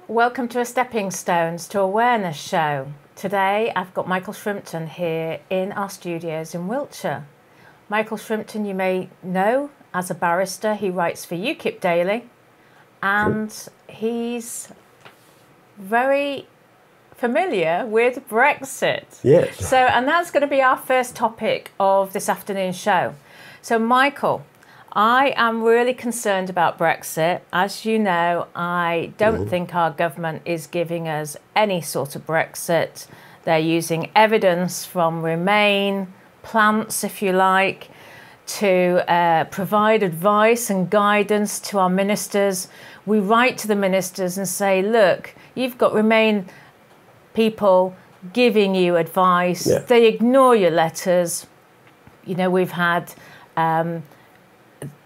Welcome to a Stepping Stones to Awareness show. Today I've got Michael Shrimpton here in our studios in Wiltshire. Michael Shrimpton you may know as a barrister. He writes for UKIP Daily and he's very familiar with Brexit. Yes. And that's going to be our first topic of this afternoon's show. So Michael, I am really concerned about Brexit. As you know, I don't think our government is giving us any sort of Brexit. They're using evidence from Remain, plants, if you like, to provide advice and guidance to our ministers. We write to the ministers and say, look, you've got Remain people giving you advice. Yeah. They ignore your letters. You know, we've had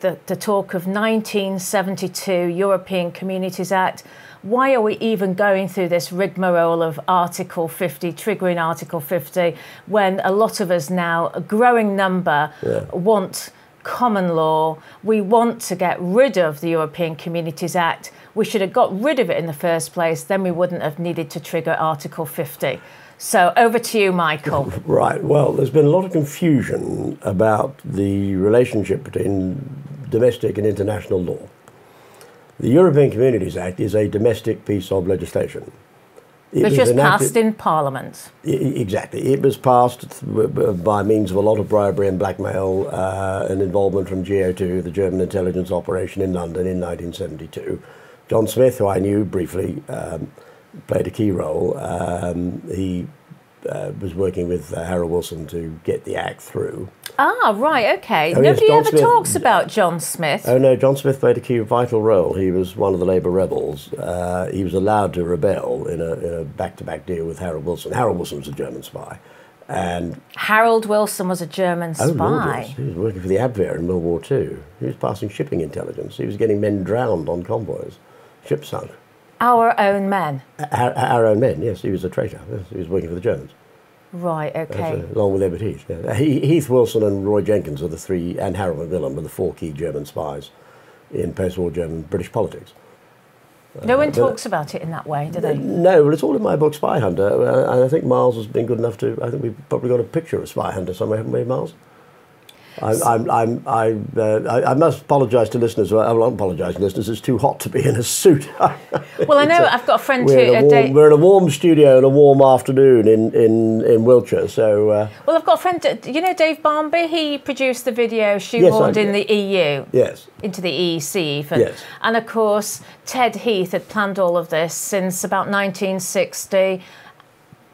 the talk of 1972 European Communities Act. Why are we even going through this rigmarole of Article 50, triggering Article 50, when a lot of us now, a growing number, want common law? We want to get rid of the European Communities Act. We should have got rid of it in the first place, then we wouldn't have needed to trigger Article 50. So over to you, Michael. Right. Well, there's been a lot of confusion about the relationship between domestic and international law. The European Communities Act is a domestic piece of legislation. Which was passed in Parliament. Exactly. It was passed by means of a lot of bribery and blackmail and involvement from GO2, the German intelligence operation in London in 1972. John Smith, who I knew briefly, played a key role. He was working with Harold Wilson to get the act through. Ah, right, okay. Nobody ever talks about John Smith. Oh, no, John Smith played a key vital role. He was one of the Labour rebels. He was allowed to rebel in a back-to-back deal with Harold Wilson. Harold Wilson was a German spy. And Harold Wilson was a German spy? Oh, Lord, yes. He was working for the Abwehr in World War II. He was passing shipping intelligence. He was getting men drowned on convoys. Ships sunk. Our own men? Our own men, yes. He was a traitor. Yes, he was working for the Germans. Right, okay. Along with Edward Heath. Yeah. Heath, Wilson and Roy Jenkins are the three, and Harold Macmillan were the four key German spies in post-war German British politics. No one talks about it in that way, do they? No, well, it's all in my book, Spy Hunter, and I think Miles has been good enough to, I think we've probably got a picture of Spy Hunter somewhere, haven't we, Miles? I must apologise to listeners. I won't apologise to listeners. It's too hot to be in a suit. Well, I know I've got a friend we're in a warm studio in a warm afternoon in Wiltshire. So well, I've got a friend. You know Dave Barmby. He produced the video shoehorned in the EU. Yes. Into the EEC even. Yes. And of course, Ted Heath had planned all of this since about 1960.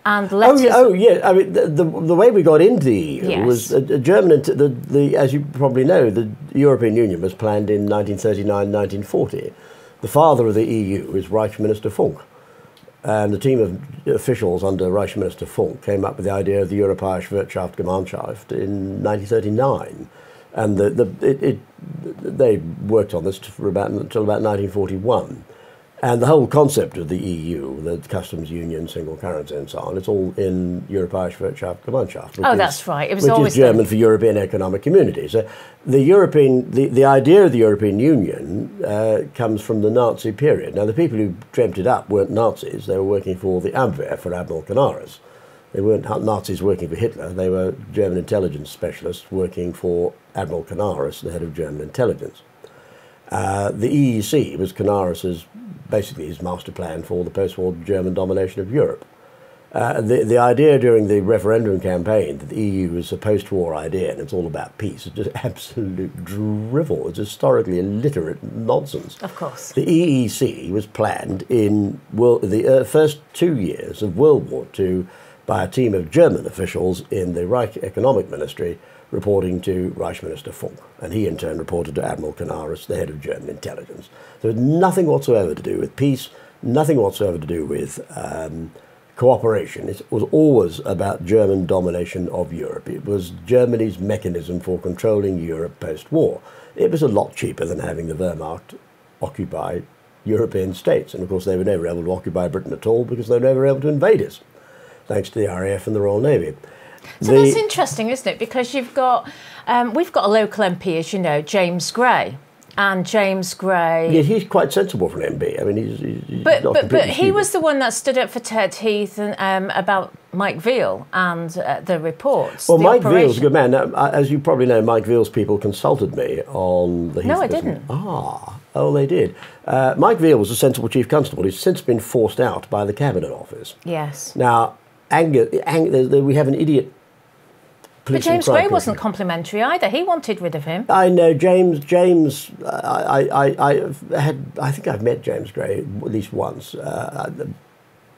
And yeah. I mean, the way we got into the EU was German. As you probably know, the European Union was planned in 1939-1940. The father of the EU is Reich Minister Funk, and the team of officials under Reich Minister Funk came up with the idea of the Europäische Wirtschaftsgemeinschaft in 1939, and they worked on this until about 1941. And the whole concept of the EU, the customs union, single currency and so on, it's all in Europäische Wirtschaftsgemeinschaft. Oh, that's right. It was which always is German for European Economic Community. So the idea of the European Union comes from the Nazi period. Now, the people who dreamt it up weren't Nazis. They were working for the Abwehr, for Admiral Canaris. They weren't Nazis working for Hitler. They were German intelligence specialists working for Admiral Canaris, the head of German intelligence. The EEC was Canaris's, basically his master plan for the post-war German domination of Europe. The idea during the referendum campaign that the EU was a post-war idea and it's all about peace is just absolute drivel. It's historically illiterate nonsense. Of course. The EEC was planned in the first 2 years of World War II by a team of German officials in the Reich Economic Ministry, reporting to Reich Minister Funk, and he in turn reported to Admiral Canaris, the head of German intelligence. There was nothing whatsoever to do with peace, nothing whatsoever to do with cooperation. It was always about German domination of Europe. It was Germany's mechanism for controlling Europe post-war. It was a lot cheaper than having the Wehrmacht occupy European states, and of course they were never able to occupy Britain at all because they were never able to invade us, thanks to the RAF and the Royal Navy. So that's interesting, isn't it? Because we've got a local MP, as you know, James Gray, and James Gray. Yeah, he's quite sensible for an MB. I mean, he's But not but completely he stupid. was the one that stood up for Ted Heath and about Mike Veal and the reports. Well, the Mike Veal's a operation. good man. Now, as you probably know, Mike Veal's people consulted me on the Heath No, I business. didn't. Oh, they did. Mike Veal was a sensible chief constable. He's since been forced out by the Cabinet Office. Yes. Now, we have an idiot. But James Gray wasn't complimentary either. He wanted rid of him. I know James. I think I've met James Gray at least once, a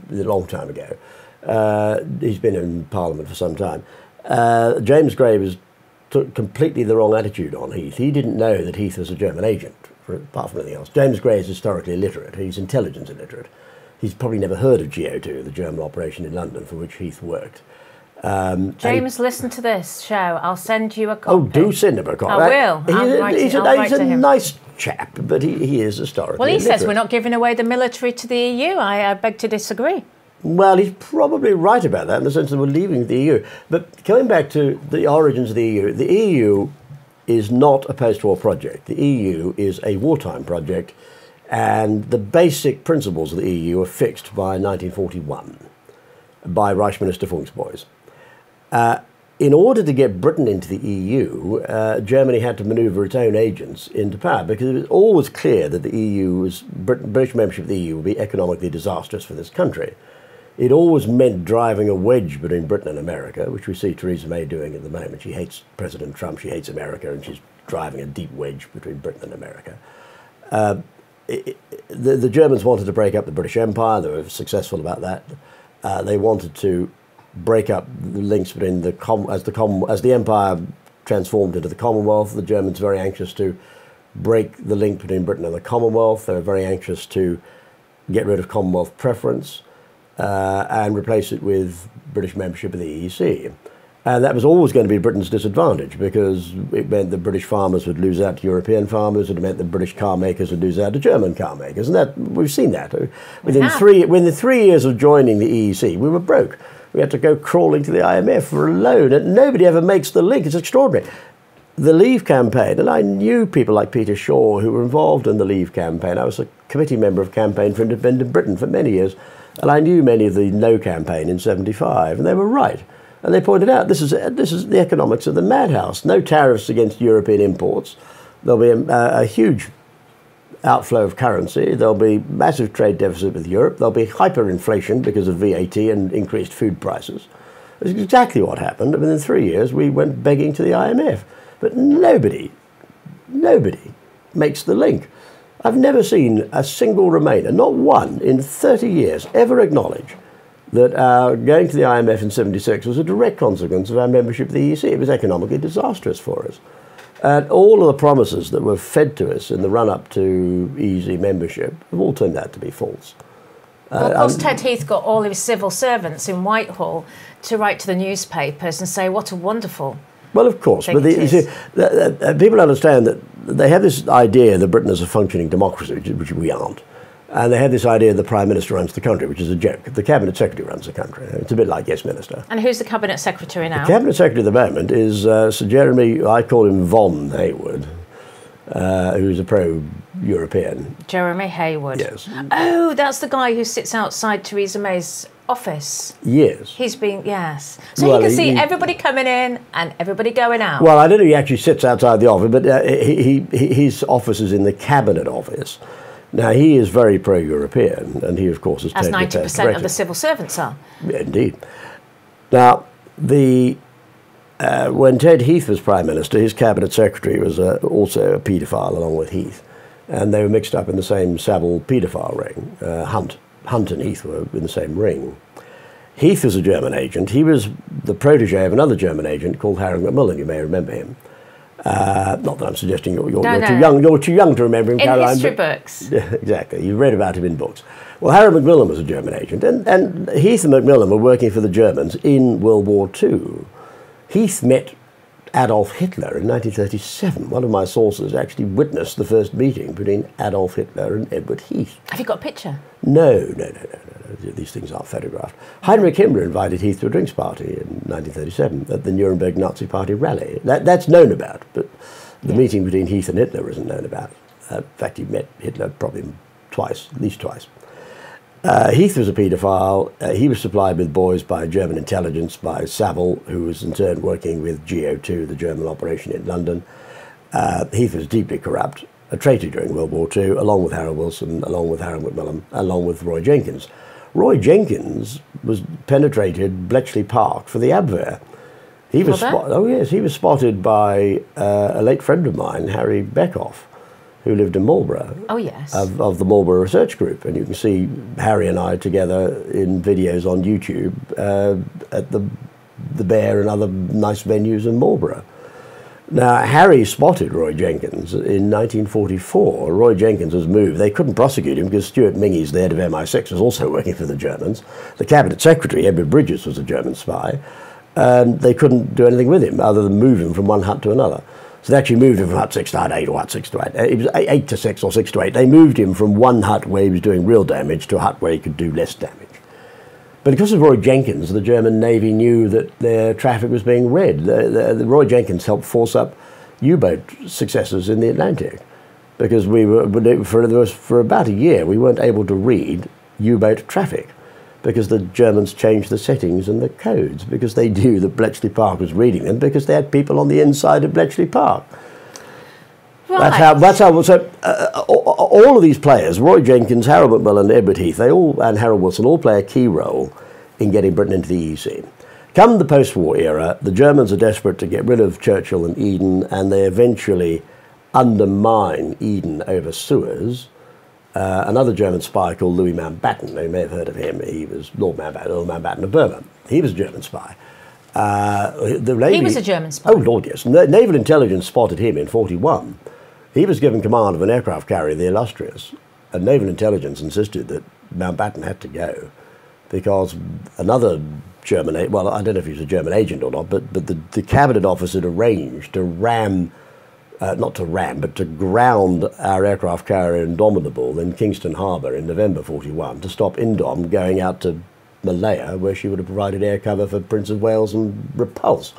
long time ago. He's been in Parliament for some time. James Gray took completely the wrong attitude on Heath. He didn't know that Heath was a German agent, apart from anything else. James Gray is historically illiterate. He's intelligence illiterate. He's probably never heard of GO2, the German operation in London for which Heath worked. James, listen to this show. I'll send you a copy. Oh, do send him a copy. I will. He's a nice chap, but he is historically Well, he illiterate. says we're not giving away the military to the EU. I beg to disagree. Well, he's probably right about that in the sense that we're leaving the EU. But coming back to the origins of the EU is not a post-war project. The EU is a wartime project, and the basic principles of the EU are fixed by 1941 by Reich Minister Funk's boys. In order to get Britain into the EU, Germany had to manoeuvre its own agents into power because it was always clear that British membership of the EU would be economically disastrous for this country. It always meant driving a wedge between Britain and America, which we see Theresa May doing at the moment. She hates President Trump, she hates America, and she's driving a deep wedge between Britain and America. The Germans wanted to break up the British Empire. They were successful about that. They wanted to break up the links between as the empire transformed into the Commonwealth. The Germans were very anxious to break the link between Britain and the Commonwealth. They were very anxious to get rid of Commonwealth preference and replace it with British membership of the EEC. And that was always going to be Britain's disadvantage because it meant that British farmers would lose out to European farmers. It meant that British car makers would lose out to German car makers. And we've seen that. Within the 3 years of joining the EEC, we were broke. We had to go crawling to the IMF for a loan, and nobody ever makes the link. It's extraordinary. The Leave campaign, and I knew people like Peter Shaw who were involved in the Leave campaign. I was a committee member of Campaign for Independent Britain for many years, and I knew many of the No campaign in '75, and they were right. And they pointed out this is the economics of the madhouse. No tariffs against European imports. There'll be a huge outflow of currency. There'll be massive trade deficit with Europe. There'll be hyperinflation because of VAT and increased food prices. That's exactly what happened. Within 3 years, we went begging to the IMF. But nobody makes the link. I've never seen a single Remainer, not one in 30 years, ever acknowledge that our going to the IMF in '76 was a direct consequence of our membership of the EEC. It was economically disastrous for us. And all of the promises that were fed to us in the run-up to EEC membership have all turned out to be false. Well, of course, Ted Heath got all his civil servants in Whitehall to write to the newspapers and say what a wonderful. Well, of course, but you see, people understand that they have this idea that Britain is a functioning democracy, which we aren't. And they have this idea the Prime Minister runs the country, which is a joke. The Cabinet Secretary runs the country. It's a bit like Yes Minister. And who's the Cabinet Secretary now? The Cabinet Secretary at the moment is Sir Jeremy, I call him Von Hayward, who's a pro-European. Jeremy Hayward. Yes. Oh, that's the guy who sits outside Theresa May's office. Yes. He's been, yes. So Well, you can see everybody coming in and everybody going out. Well, I don't know if he actually sits outside the office, but his office is in the Cabinet Office. Now, he is very pro-European, and he, of course, has taken as 90% of the civil servants are. Indeed. Now, when Ted Heath was Prime Minister, his Cabinet Secretary was also a paedophile along with Heath, and they were mixed up in the same Savile paedophile ring. Hunt and Heath were in the same ring. Heath was a German agent. He was the protege of another German agent called Harold Macmillan. You may remember him. Not that I'm suggesting you're too young. You're too young to remember him, Caroline. In history books. Yeah, exactly. You've read about him in books. Well, Harold Macmillan was a German agent, and Heath and Macmillan were working for the Germans in World War II. Heath met Adolf Hitler in 1937. One of my sources actually witnessed the first meeting between Adolf Hitler and Edward Heath. Have you got a picture? No. These things aren't photographed. Heinrich Himmler invited Heath to a drinks party in 1937 at the Nuremberg Nazi Party rally. That's known about, but the meeting between Heath and Hitler isn't known about. In fact, he met Hitler probably twice, at least twice. Heath was a paedophile. He was supplied with boys by German intelligence, by Saville, who was in turn working with GO2, the German operation in London. Heath was deeply corrupt, a traitor during World War II, along with Harold Wilson, along with Harold Macmillan, along with Roy Jenkins. Roy Jenkins was penetrated Bletchley Park for the Abwehr. He was he was spotted by a late friend of mine, Harry Beckhoff, who lived in Marlborough. Oh, yes. Of the Marlborough Research Group. And you can see Harry and I together in videos on YouTube at the Bear and other nice venues in Marlborough. Now, Harry spotted Roy Jenkins in 1944. Roy Jenkins was moved. They couldn't prosecute him because Stuart Mingy's, the head of MI6, was also working for the Germans. The cabinet secretary, Edward Bridges, was a German spy. And they couldn't do anything with him other than move him from one hut to another. So they actually moved him from hut 6 to hut 8 or hut 6 to 8. It was 8 to 6 or 6 to 8. They moved him from one hut where he was doing real damage to a hut where he could do less damage. But because of Roy Jenkins, the German Navy knew that their traffic was being read. Roy Jenkins helped force up U-boat successes in the Atlantic because we were, for about a year, we weren't able to read U-boat traffic because the Germans changed the settings and the codes because they knew that Bletchley Park was reading them because they had people on the inside of Bletchley Park. Right. That's how. So all of these players, Roy Jenkins, Harold Macmillan, Edward Heath, and Harold Wilson, all play a key role in getting Britain into the EEC. Come the post-war era, the Germans are desperate to get rid of Churchill and Eden, and they eventually undermine Eden over Suez. Another German spy called Louis Mountbatten, you may have heard of him. He was Lord Mountbatten of Burma. He was a German spy. He was a German spy. Oh, Lord, yes. Naval intelligence spotted him in 1941. He was given command of an aircraft carrier, the Illustrious, and naval intelligence insisted that Mountbatten had to go because another German, well, I don't know if he was a German agent or not, but the cabinet office had arranged to to ground our aircraft carrier Indomitable in Kingston Harbour in November 1941 to stop Indom going out to Malaya, where she would have provided air cover for Prince of Wales and Repulse.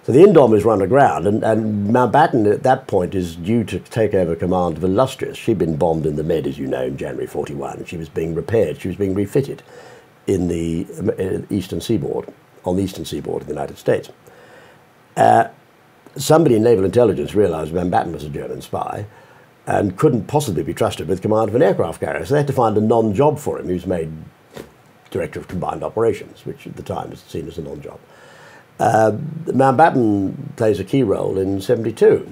So the Indom is run aground, and Mountbatten at that point is due to take over command of Illustrious. She'd been bombed in the Med, as you know, in January 1941. She was being repaired. She was being refitted in the eastern seaboard, on the eastern seaboard of the United States. Somebody in naval intelligence realised Mountbatten was a German spy and couldn't possibly be trusted with command of an aircraft carrier. So they had to find a non-job for him. He was made Director of Combined Operations, which at the time was seen as a non-job. Mountbatten plays a key role in 1972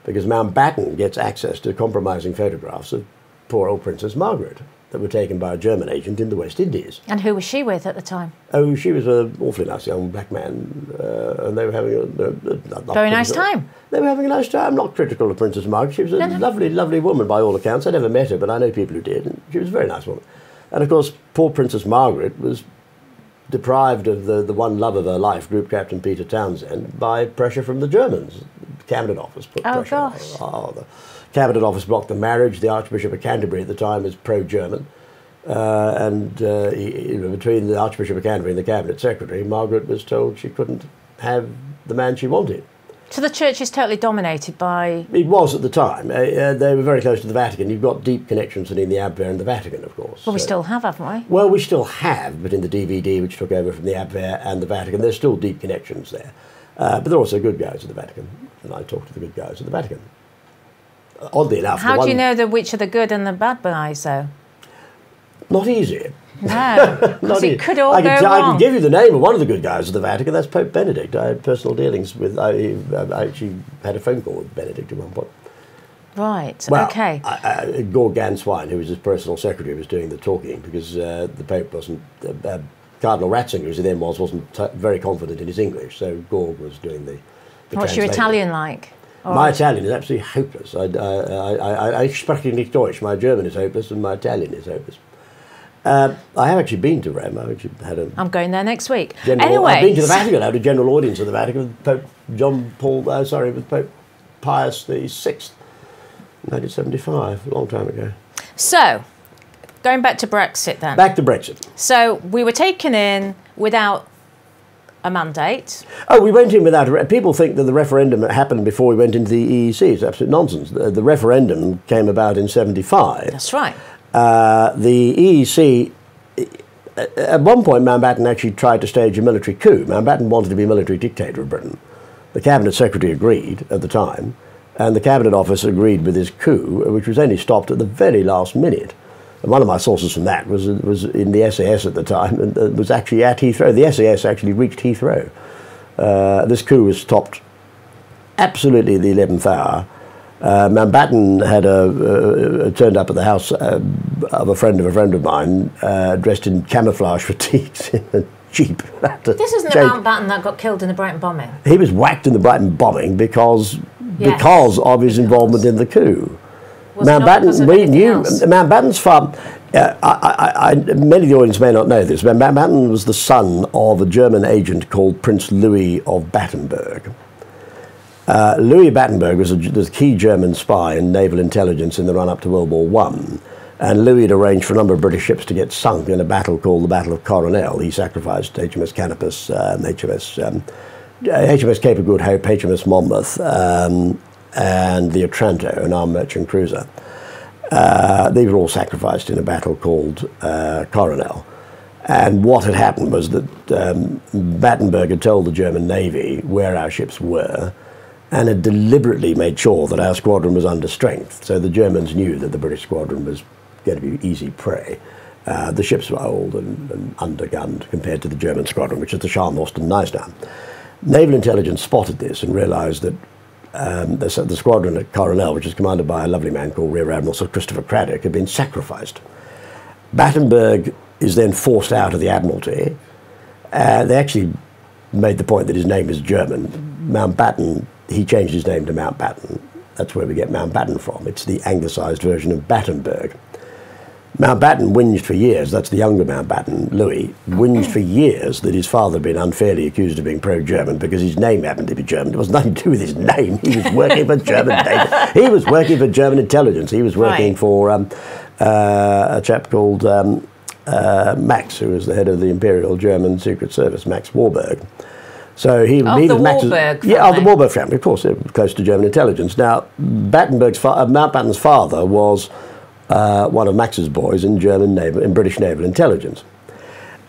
because Mountbatten gets access to compromising photographs of poor old Princess Margaret that were taken by a German agent in the West Indies. And who was she with at the time? Oh, she was an awfully nice young black man, and they were having a very nice time. They were having a nice time. I'm not critical of Princess Margaret. She was a lovely, lovely woman by all accounts. I never met her, but I know people who did, and she was a very nice woman. And of course, poor Princess Margaret was deprived of the one love of her life, Group Captain Peter Townsend, by pressure from the Germans. The Cabinet Office put pressure on her. Oh, the Cabinet Office blocked the marriage. The Archbishop of Canterbury at the time was pro-German. Between the Archbishop of Canterbury and the Cabinet Secretary, Margaret was told she couldn't have the man she wanted. So the church is totally dominated by... It was at the time. They were very close to the Vatican. You've got deep connections between the Abwehr and the Vatican, of course. Well, we still have, haven't we? Well, we still have, but in the DVD, which took over from the Abwehr and the Vatican, there's still deep connections there. But there are also good guys at the Vatican, and I talk to the good guys at the Vatican. Oddly enough... How do you know which are the good and the bad guys, though? Not easy. No, because it could all go wrong. I can give you the name of one of the good guys at the Vatican. That's Pope Benedict. I had personal dealings with... I actually had a phone call with Benedict at one point. Right, well, okay. Gord Ganswein, who was his personal secretary, was doing the talking because the Pope wasn't... Cardinal Ratzinger, as he then was, wasn't very confident in his English, so Gord was doing the What's your Italian like? My Italian is absolutely hopeless. I spreche nicht Deutsch. My German is hopeless and my Italian is hopeless. I have actually been to Rome. I'm going there next week. Anyway, I've been to the Vatican. I had a general audience at the Vatican with Pope with Pope Pius VI, 1975, a long time ago. So, going back to Brexit then. Back to Brexit. So we were taken in without a mandate. Oh, we went in without people think that the referendum happened before we went into the EEC. It's absolute nonsense. The referendum came about in 75. That's right. The EEC, at one point, Mountbatten actually tried to stage a military coup. Mountbatten wanted to be military dictator of Britain. The Cabinet Secretary agreed at the time, and the Cabinet Office agreed with his coup, which was only stopped at the very last minute. And one of my sources from that was in the SAS at the time, and was actually at Heathrow. The SAS actually reached Heathrow. This coup was stopped absolutely at the 11th hour. Mountbatten had turned up at the house of a friend of mine, dressed in camouflage fatigues in a jeep. This isn't the Mountbatten that got killed in the Brighton bombing. He was whacked in the Brighton bombing because of his involvement in the coup. Mountbatten, we knew Mountbatten's father. Many of the audience may not know this, but Mountbatten was the son of a German agent called Prince Louis of Battenberg. Louis Battenberg was a key German spy in naval intelligence in the run-up to World War I. And Louis had arranged for a number of British ships to get sunk in a battle called the Battle of Coronel. He sacrificed HMS Canopus, HMS Cape of Good Hope, HMS Monmouth, and the Otranto, an armed merchant cruiser. They were all sacrificed in a battle called Coronel. And what had happened was that Battenberg had told the German Navy where our ships were, and had deliberately made sure that our squadron was under strength. So the Germans knew that the British squadron was going to be easy prey. The ships were old and undergunned compared to the German squadron, which is the Scharnhorst and Neisdam. Naval intelligence spotted this and realised that the squadron at Coronel, which is commanded by a lovely man called Rear Admiral Sir Christopher Craddock, had been sacrificed. Battenberg is then forced out of the Admiralty. They actually made the point that his name is German. Mountbatten, he changed his name to Mountbatten. That's where we get Mountbatten from. It's the anglicised version of Battenberg. Mountbatten whinged for years, that's the younger Mountbatten, Louis, whinged for years that his father had been unfairly accused of being pro-German because his name happened to be German. It was nothing to do with his name. He was working for German data. He was working for German intelligence. He was working for a chap called Max, who was the head of the Imperial German Secret Service, Max Warburg. So he of the Warburg family. Of the Warburg family, of course, close to German intelligence. Now, Mountbatten's father was one of Max's boys in British naval intelligence.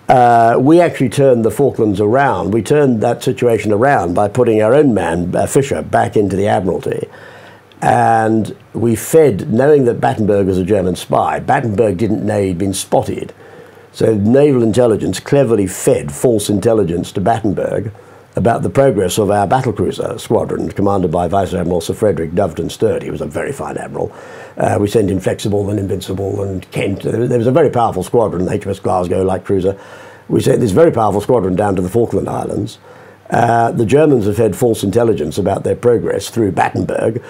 We actually turned the Falklands around. We turned that situation around by putting our own man, Fisher, back into the Admiralty. And we fed, knowing that Battenberg was a German spy, Battenberg didn't know he'd been spotted. So naval intelligence cleverly fed false intelligence to Battenberg about the progress of our battlecruiser squadron, commanded by Vice Admiral Sir Frederick Doveton Sturt. He was a very fine admiral. We sent Inflexible and Invincible and Kent. There was a very powerful squadron, HMS Glasgow light cruiser. We sent this very powerful squadron down to the Falkland Islands. The Germans have fed false intelligence about their progress through Battenberg.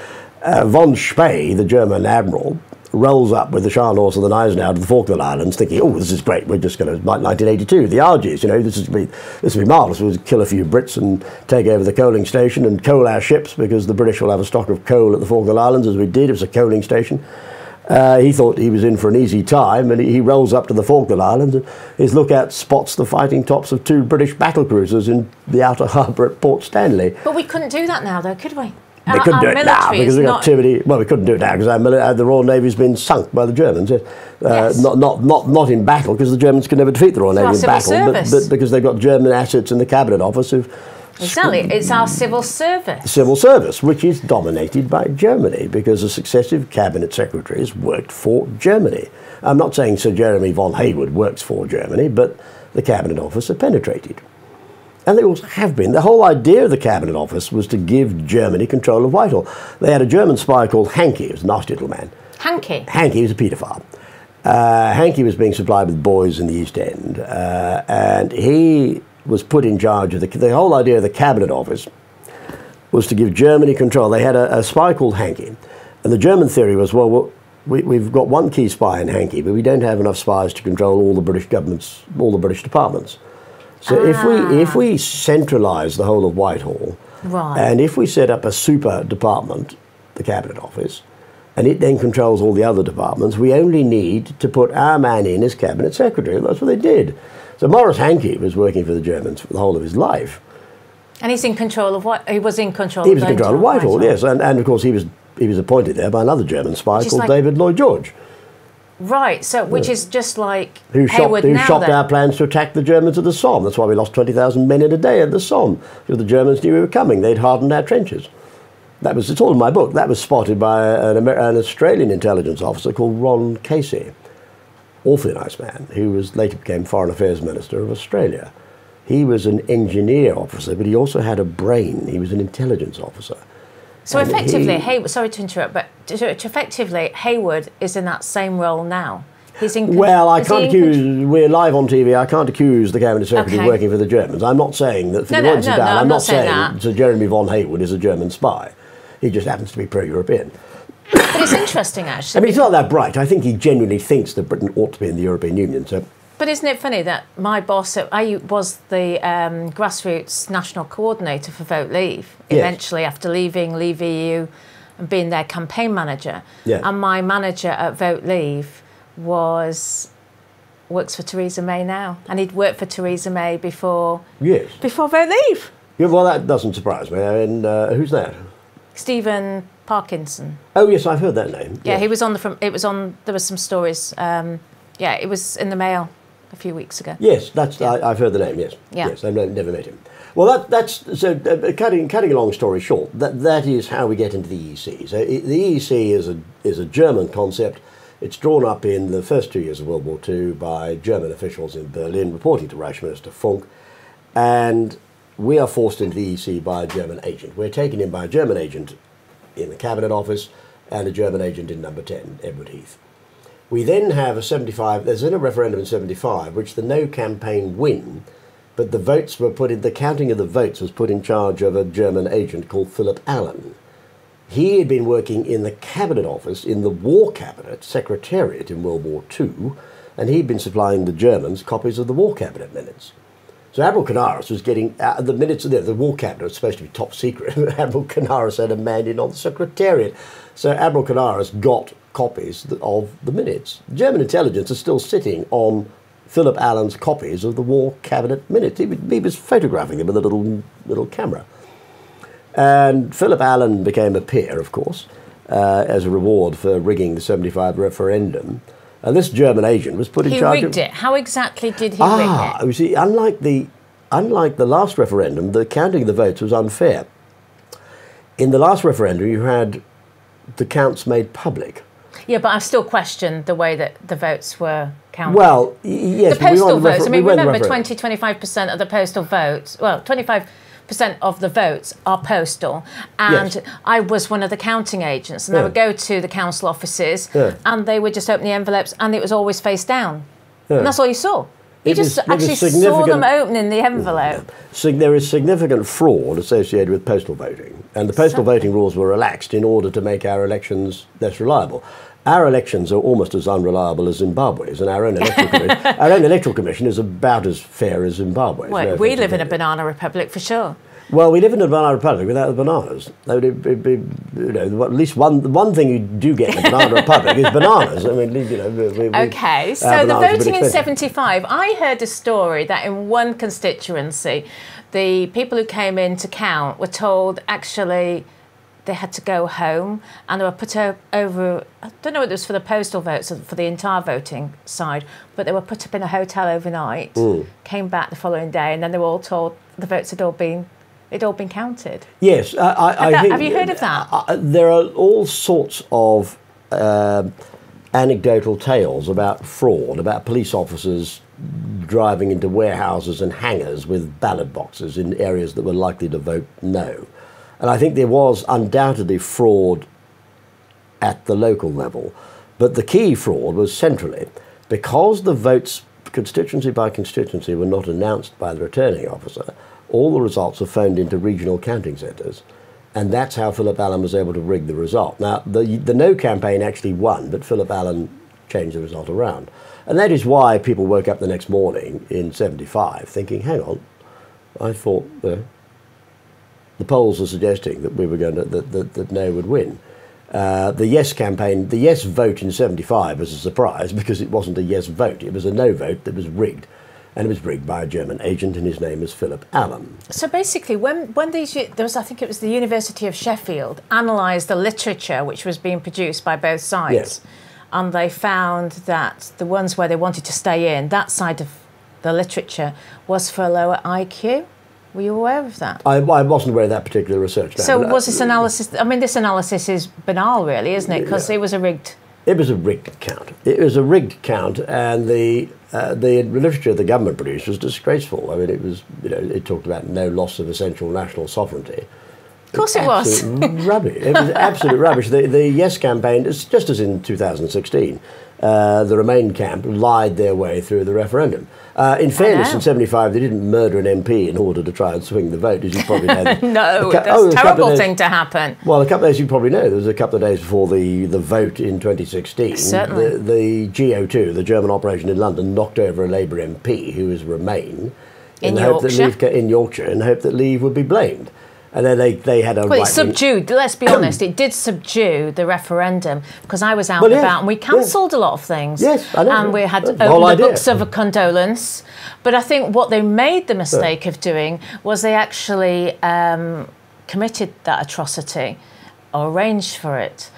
Von Spee, the German admiral, rolls up with the Scharnhorst and the Gneisenau to the Falkland Islands thinking, oh, this is great, we're just going to, like 1982, the Argies, you know, this will be marvellous, we'll kill a few Brits and take over the coaling station and coal our ships because the British will have a stock of coal at the Falkland Islands, as we did. It was a coaling station. He thought he was in for an easy time, and he rolls up to the Falkland Islands, and his lookout spots the fighting tops of 2 British battlecruisers in the outer harbour at Port Stanley. But we couldn't do that now, though, could we? We couldn't do it now because we got too many. Well, we couldn't do it now because the Royal Navy's been sunk by the Germans. Yes. Not in battle, because the Germans can never defeat the Royal Navy in battle, but because they've got German assets in the Cabinet Office. Exactly, it's our civil service. Civil service, which is dominated by Germany because the successive cabinet secretaries worked for Germany. I'm not saying Sir Jeremy von Hayward works for Germany, but the Cabinet Office are penetrated. And they also have been. The whole idea of the Cabinet Office was to give Germany control of Whitehall. They had a German spy called Hankey, who was a nasty little man. Hankey? Hankey was a paedophile. Hankey was being supplied with boys in the East End, and he was put in charge of the whole idea of the Cabinet Office was to give Germany control. They had a spy called Hankey, and the German theory was, well, we've got one key spy in Hankey, but we don't have enough spies to control all the British governments, all the British departments. So if we centralise the whole of Whitehall, right, and if we set up a super department, the Cabinet Office, and it then controls all the other departments, we only need to put our man in as Cabinet Secretary. That's what they did. So Maurice Hankey was working for the Germans for the whole of his life. And he's in control of what? He was in control. He was in control of Whitehall, yes, and of course he was appointed there by another German spy called David Lloyd George. Right, so which is just like who Hayward shopped our plans to attack the Germans at the Somme. That's why we lost 20,000 men in a day at the Somme, because the Germans knew we were coming. They'd hardened our trenches. It's all in my book. That was spotted by an Australian intelligence officer called Ron Casey. Awfully nice man, who later became Foreign Affairs Minister of Australia. He was an engineer officer, but he also had a brain. He was an intelligence officer. So effectively, Hayward, sorry to interrupt, but effectively, Hayward is in that same role now. He's in. Well, I can't accuse. We're live on TV. I can't accuse the cabinet secretary working for the Germans. I'm not saying that. For the avoidance of doubt, I'm not saying Sir Jeremy von Hayward is a German spy. He just happens to be pro-European. But it's interesting, actually. I mean, he's not that bright. I think he genuinely thinks that Britain ought to be in the European Union. So. But isn't it funny that my boss, I was the grassroots national coordinator for Vote Leave, eventually after leaving Leave EU and being their campaign manager. Yeah. And my manager at Vote Leave works for Theresa May now. And he'd worked for Theresa May before Vote Leave. Yeah, well, that doesn't surprise me. I mean, who's that? Stephen Parkinson. Oh, yes, I've heard that name. Yeah, he was on there was some stories. It was in the Mail a few weeks ago. Yes, I've heard the name. Yes, yes, I've never met him. Well, that's so. Cutting a long story short, that is how we get into the EEC. So the EEC is a German concept. It's drawn up in the first 2 years of World War II by German officials in Berlin, reporting to Reich Minister Funk, and we are forced into the EEC by a German agent. We're taken in by a German agent in the Cabinet Office and a German agent in Number 10, Edward Heath. We then have there's a referendum in 75, which the No campaign win, but the counting of the votes was put in charge of a German agent called Philip Allen. He had been working in the Cabinet Office, in the War Cabinet Secretariat in World War II, and he'd been supplying the Germans copies of the War Cabinet minutes. So Admiral Canaris was getting the minutes of the War Cabinet was supposed to be top secret. Admiral Canaris had a man in on the Secretariat. So Admiral Canaris got copies of the minutes. German intelligence is still sitting on Philip Allen's copies of the War Cabinet minutes. He was photographing them with a little camera. And Philip Allen became a peer, of course, as a reward for rigging the 75 referendum. And this German agent was put in charge of... He rigged it. How exactly did he rig it? You see, unlike the last referendum, the counting of the votes was unfair. In the last referendum, you had the counts made public. Yeah, but I still question the way that the votes were counted. Well, yes. The postal votes. I mean, remember, 20-25% of the postal votes... Well, 25% of the votes are postal, and yes. I was one of the counting agents, and I would go to the council offices, and they would just open the envelopes, and it was always face down, and that's all you saw. You just actually saw them opening the envelope. So there is significant fraud associated with postal voting, and the postal voting rules were relaxed in order to make our elections less reliable. Our elections are almost as unreliable as Zimbabwe's, and our own electoral commission is about as fair as Zimbabwe's. Well, we live in a banana republic for sure. Well, we live in a banana republic without the bananas. At least one thing you do get in a banana republic is bananas. I mean, okay, so the voting in 75, I heard a story that in one constituency, the people who came in to count were told actually they had to go home, and they were put over, I don't know whether it was for the postal votes or for the entire voting side, but they were put up in a hotel overnight, came back the following day, and then they were all told the votes had all been counted. Yes, have you heard of that? There are all sorts of anecdotal tales about fraud, about police officers driving into warehouses and hangars with ballot boxes in areas that were likely to vote no. And I think there was undoubtedly fraud at the local level. But the key fraud was centrally. Because the votes, constituency by constituency, were not announced by the returning officer, all the results were phoned into regional counting centres. And that's how Philip Allen was able to rig the result. Now, the No campaign actually won, but Philip Allen changed the result around. And that is why people woke up the next morning in 75 thinking, hang on, I thought... the polls are suggesting that we were going to that no would win. The Yes campaign, the Yes vote in 75 was a surprise because it wasn't a Yes vote; it was a No vote that was rigged. and it was rigged by a German agent, and his name was Philip Allen. So basically, when there was, I think it was the University of Sheffield, analysed the literature which was being produced by both sides, Yes. and they found that the ones where they wanted to stay in, that side of the literature was for a lower IQ. Were you aware of that? I wasn't aware of that particular research. No, So but, was this analysis? I mean, this analysis is banal, really, isn't it? Because Yeah. it was a rigged. It was a rigged count. It was a rigged count, and the literature the government produced was disgraceful. I mean, it was, it talked about no loss of essential national sovereignty. Of course it was. Rubbish. It was absolute rubbish. The Yes campaign, just as in 2016, the Remain camp lied their way through the referendum. In fairness, in 75, they didn't murder an MP in order to try and swing the vote, as you probably know. No, that's a terrible thing to happen. Well, a couple of days, you probably know, there was a couple of days before the vote in 2016. Certainly. The GO2, the German operation in London, knocked over a Labour MP who was Remain In the hope that Yorkshire? in Yorkshire, in the hope that Leave would be blamed. And then they had a Well, it right-wing... subdued, let's be honest, it did subdue the referendum, because I was out Well, and yes, about and we cancelled a lot of things. Yes, I know. And we had That's the opened whole the idea. books of a condolence. But I think what they made the mistake of doing was they actually committed that atrocity or arranged for it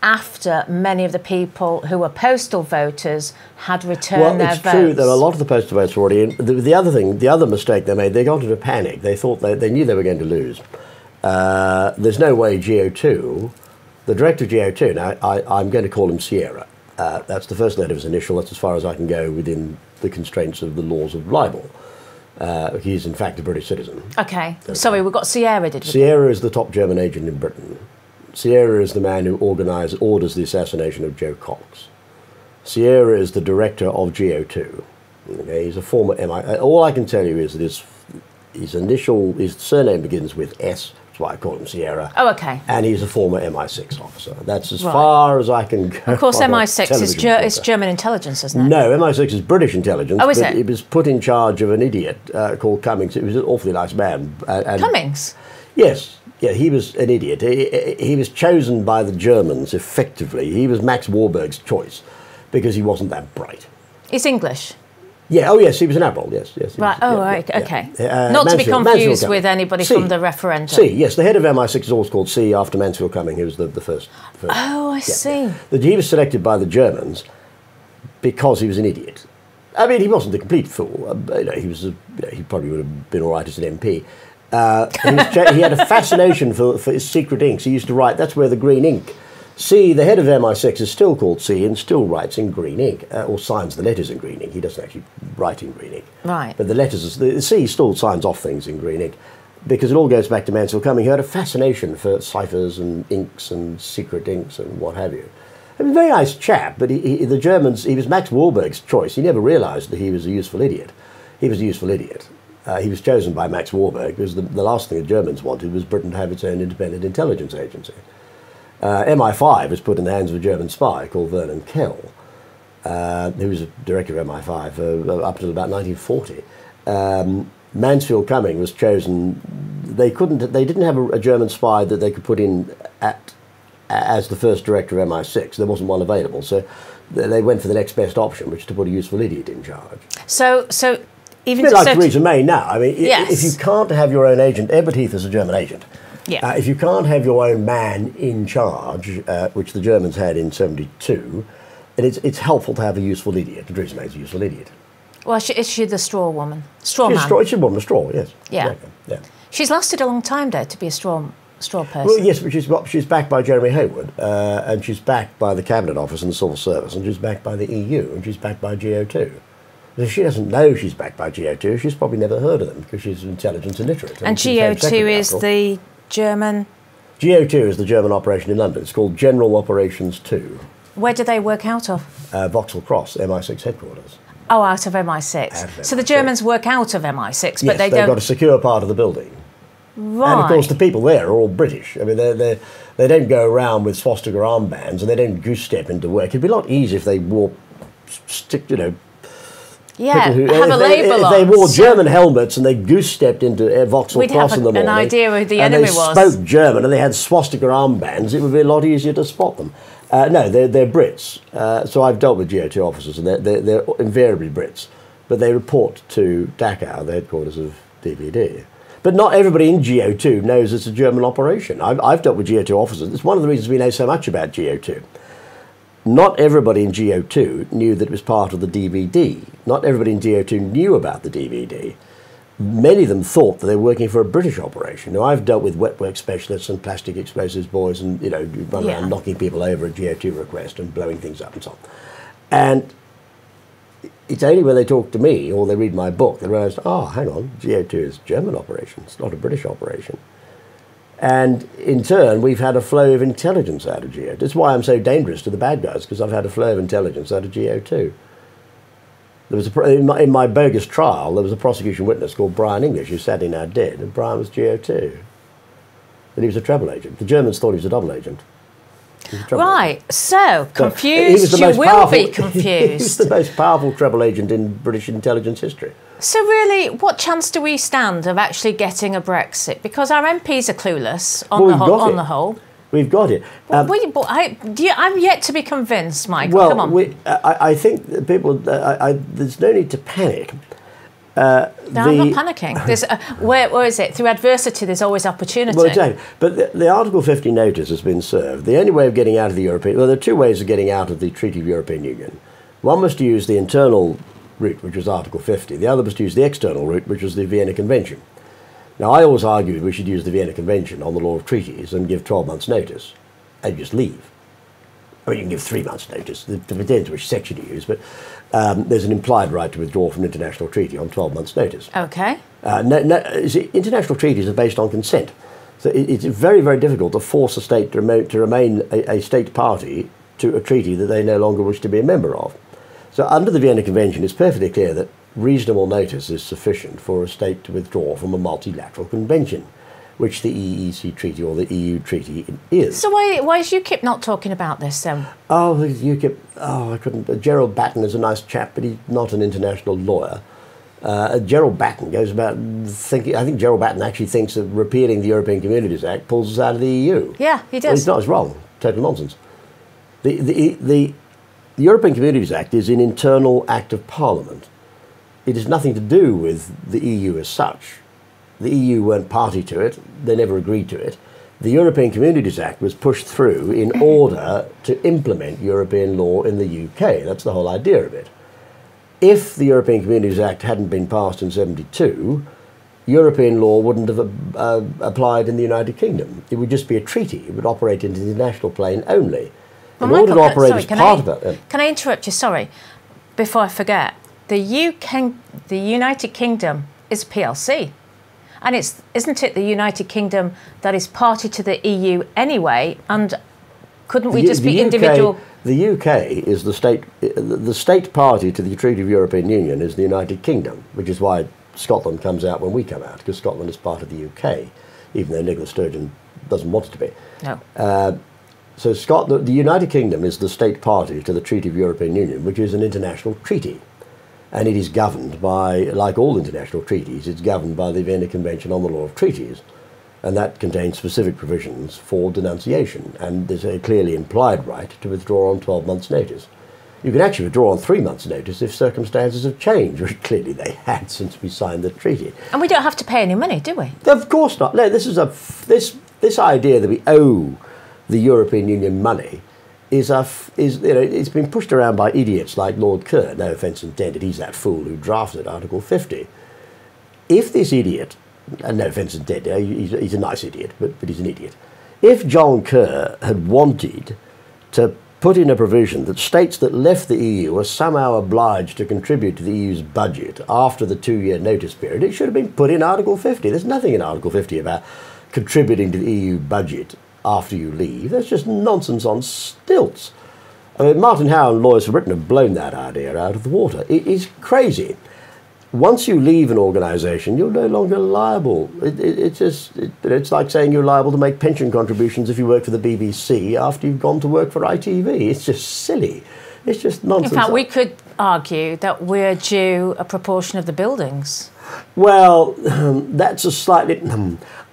after many of the people who were postal voters had returned their it's votes. true that a lot of the postal votes were already in. The other mistake they made, they got into a panic. They thought they knew they were going to lose. There's no way GO2, the director of GO2, now I'm going to call him Sierra. That's the first letter of his initial. That's as far as I can go within the constraints of the laws of libel. He's in fact a British citizen. Okay. Sorry, we got Sierra, did we? Sierra is the top German agent in Britain. Sierra is the man who orders the assassination of Joe Cox. Sierra is the director of GO2. Okay, he's a former MI. All I can tell you is that his surname begins with S. That's why I call him Sierra. Oh, okay. And he's a former MI6 officer. That's as Right. far as I can go. Of course, on a MI6 is television German intelligence, isn't it? No, MI6 is British intelligence. Oh, is but it? It was put in charge of an idiot called Cummings. It was an awfully nice man. Cummings? Yes. Yeah, he was an idiot. He was chosen by the Germans, effectively. He was Max Warburg's choice because he wasn't that bright. He's English. Yeah, oh yes, he was an admiral, yes. He Right, was, right, yeah. okay. Not to be Mansfield confused Cumming. with anybody C. from the referendum. C, yes, the head of MI6 is always called C after Mansfield Cumming, who was the first. Oh, I see. He was selected by the Germans because he was an idiot. I mean, he wasn't a complete fool. He probably would have been all right as an MP. He had a fascination for his secret inks. He used to write, that's where the green ink. C, the head of MI6, is still called C and still writes in green ink, or signs the letters in green ink. He doesn't actually write in green ink. Right. But the C still signs off things in green ink, because it all goes back to Mansfield Cumming, who had a fascination for ciphers and inks and secret inks and what have you. He was a very nice chap, but the Germans, he was Max Warburg's choice. He never realised that he was a useful idiot. He was a useful idiot. He was chosen by Max Warburg because the last thing the Germans wanted was Britain to have its own independent intelligence agency. MI5 was put in the hands of a German spy called Vernon Kell, who was a director of MI5 up until about 1940. Mansfield Cumming was chosen. They didn't have a German spy that they could put in as the first director of MI6. There wasn't one available, so they went for the next best option, which is to put a useful idiot in charge. So even A bit like Theresa May now. I mean, Yes. if you can't have your own agent, Edward Heath is a German agent. Yeah. If you can't have your own man in charge, which the Germans had in '72, it's helpful to have a useful idiot. Theresa May's a useful idiot. Well, is she the straw woman? Straw She's man. she's a woman of straw, yes. Yeah. Exactly, yeah. She's lasted a long time, though, to be a straw person. Well, yes, but she's backed by Jeremy Haywood, and she's backed by the Cabinet Office and the Civil Service, and she's backed by the EU, and she's backed by GO2. If she doesn't know she's backed by GO2, she's probably never heard of them because she's intelligence illiterate. And she's Home GO2 Secretary, is after all. the German... GO2 is the German operation in London. It's called General Operations 2. Where do they work out of? Vauxhall Cross, MI6 headquarters. Oh, out of MI6. Out of So the MI6. Germans work out of MI6, but Yes, they they've don't... got a secure part of the building. Right. And of course, the people there are all British. I mean, they don't go around with swastika armbands, and they don't goose step into work. It'd be a lot easier if they wore yeah, people have a label if on. they wore so- German helmets and they goose stepped into Vauxhall We'd Cross have in the an morning. idea who the and enemy they was. spoke German and they had swastika armbands. It would be a lot easier to spot them. No, they're Brits. So I've dealt with GO2 officers, and they're invariably Brits. but they report to Dachau, the headquarters of DVD. But not everybody in GO2 knows it's a German operation. I've dealt with GO2 officers. It's one of the reasons we know so much about GO2. Not everybody in GO2 knew that it was part of the DVD. Not everybody in GO2 knew about the DVD. Many of them thought that they were working for a British operation. Now, I've dealt with wet work specialists and plastic explosives boys and, you know, run around knocking people over at GO2 request and blowing things up and so on. And it's only when they talk to me or they read my book they realise, oh, hang on, GO2 is a German operation. It's not a British operation. And in turn, we've had a flow of intelligence out of GO2. That's why I'm so dangerous to the bad guys, because I've had a flow of intelligence out of GO2. There was in my bogus trial, there was a prosecution witness called Brian English who sadly now dead, and Brian was GO2. And he was a treble agent. The Germans thought he was a double agent. Right, so confused, you will be confused. He was the most powerful treble agent in British intelligence history. So really, what chance do we stand of actually getting a Brexit? Because our MPs are clueless on the whole. We've got it. I'm yet to be convinced, Michael. Well, come on. I think that people, there's no need to panic. No, I'm not panicking. There's, where is it? Through adversity, there's always opportunity. Well, exactly. But the Article 50 notice has been served. The only way of getting out of the European... Well, there are two ways of getting out of the Treaty of European Union. One was to use the internal route, which was Article 50. The other was to use the external route, which was the Vienna Convention. Now, I always argued we should use the Vienna Convention on the law of treaties and give 12 months' notice and just leave. I mean, you can give 3 months' notice. It depends which section you use, but there's an implied right to withdraw from an international treaty on 12 months' notice. Okay. See, international treaties are based on consent. So it's very, very difficult to force a state to remain a state party to a treaty that they no longer wish to be a member of. So under the Vienna Convention, it's perfectly clear that reasonable notice is sufficient for a state to withdraw from a multilateral convention, which the EEC treaty or the EU treaty is. So why is UKIP not talking about this then? Oh, UKIP, I couldn't. Gerald Batten is a nice chap, but he's not an international lawyer. Gerald Batten goes about thinking, I think Gerald Batten actually thinks that repealing the European Communities Act pulls us out of the EU. Yeah, he does. Well, he's not, it's wrong. Total nonsense. The European Communities Act is an internal act of Parliament. It has nothing to do with the EU as such. The EU weren't party to it. They never agreed to it. The European Communities Act was pushed through in order to implement European law in the UK. That's the whole idea of it. If the European Communities Act hadn't been passed in 1972, European law wouldn't have applied in the United Kingdom. It would just be a treaty. It would operate in the international plane only. Well, in order to operate as part of it... Can I interrupt you? Sorry. Before I forget. The United Kingdom is PLC. And isn't it the United Kingdom that is party to the EU anyway? And couldn't we just be individual? The UK is the state party to the Treaty of European Union is the United Kingdom, which is why Scotland comes out when we come out, because Scotland is part of the UK, even though Nicola Sturgeon doesn't want it to be. No. So the United Kingdom is the state party to the Treaty of European Union, which is an international treaty. And it is governed by, like all international treaties, it's governed by the Vienna Convention on the Law of Treaties. And that contains specific provisions for denunciation. And there's a clearly implied right to withdraw on 12 months' notice. You can actually withdraw on 3 months' notice if circumstances have changed, which clearly they had since we signed the treaty. And we don't have to pay any money, do we? Of course not. No, this idea that we owe the European Union money is it's been pushed around by idiots like Lord Kerr. No offence intended, he's that fool who drafted Article 50. If this idiot, and no offence intended, he's a nice idiot, but he's an idiot. If John Kerr had wanted to put in a provision that states that left the EU are somehow obliged to contribute to the EU's budget after the 2-year notice period, it should have been put in Article 50. There's nothing in Article 50 about contributing to the EU budget after you leave. That's just nonsense on stilts. I mean, Martin Howe and Lawyers for Britain have blown that idea out of the water. It is crazy. Once you leave an organisation, you're no longer liable. It's like saying you're liable to make pension contributions if you work for the BBC after you've gone to work for ITV. It's just silly. It's just nonsense. In fact, we could argue that we're due a proportion of the buildings. Well, that's a slightly...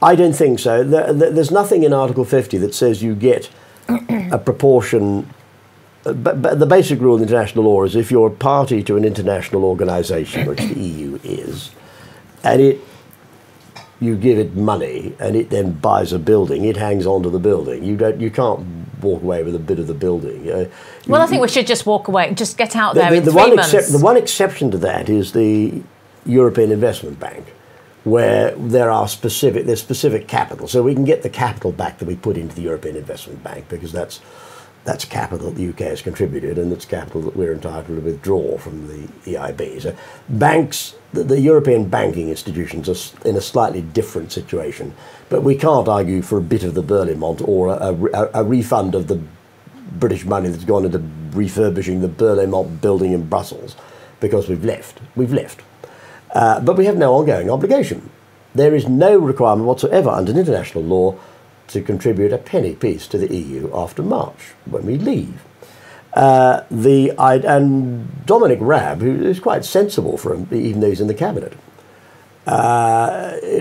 I don't think so. There's nothing in Article 50 that says you get a proportion but the basic rule in international law is if you're a party to an international organisation, which the EU is, and you give it money and it then buys a building, it hangs on to the building. You can't walk away with a bit of the building. Well, I think we should just walk away and just get out there in 3 months. The one exception to that is the European Investment Bank, where there's specific capital. So we can get the capital back that we put into the European Investment Bank, because that's capital that the UK has contributed, and it's capital that we're entitled to withdraw from the EIB. So banks, the European banking institutions are in a slightly different situation, but we can't argue for a bit of the Berlaymont or a refund of the British money that's gone into refurbishing the Berlaymont building in Brussels, because we've left. But we have no ongoing obligation. There is no requirement whatsoever under international law to contribute a penny piece to the EU after March, when we leave. And Dominic Raab, who is quite sensible for him, even though he's in the cabinet,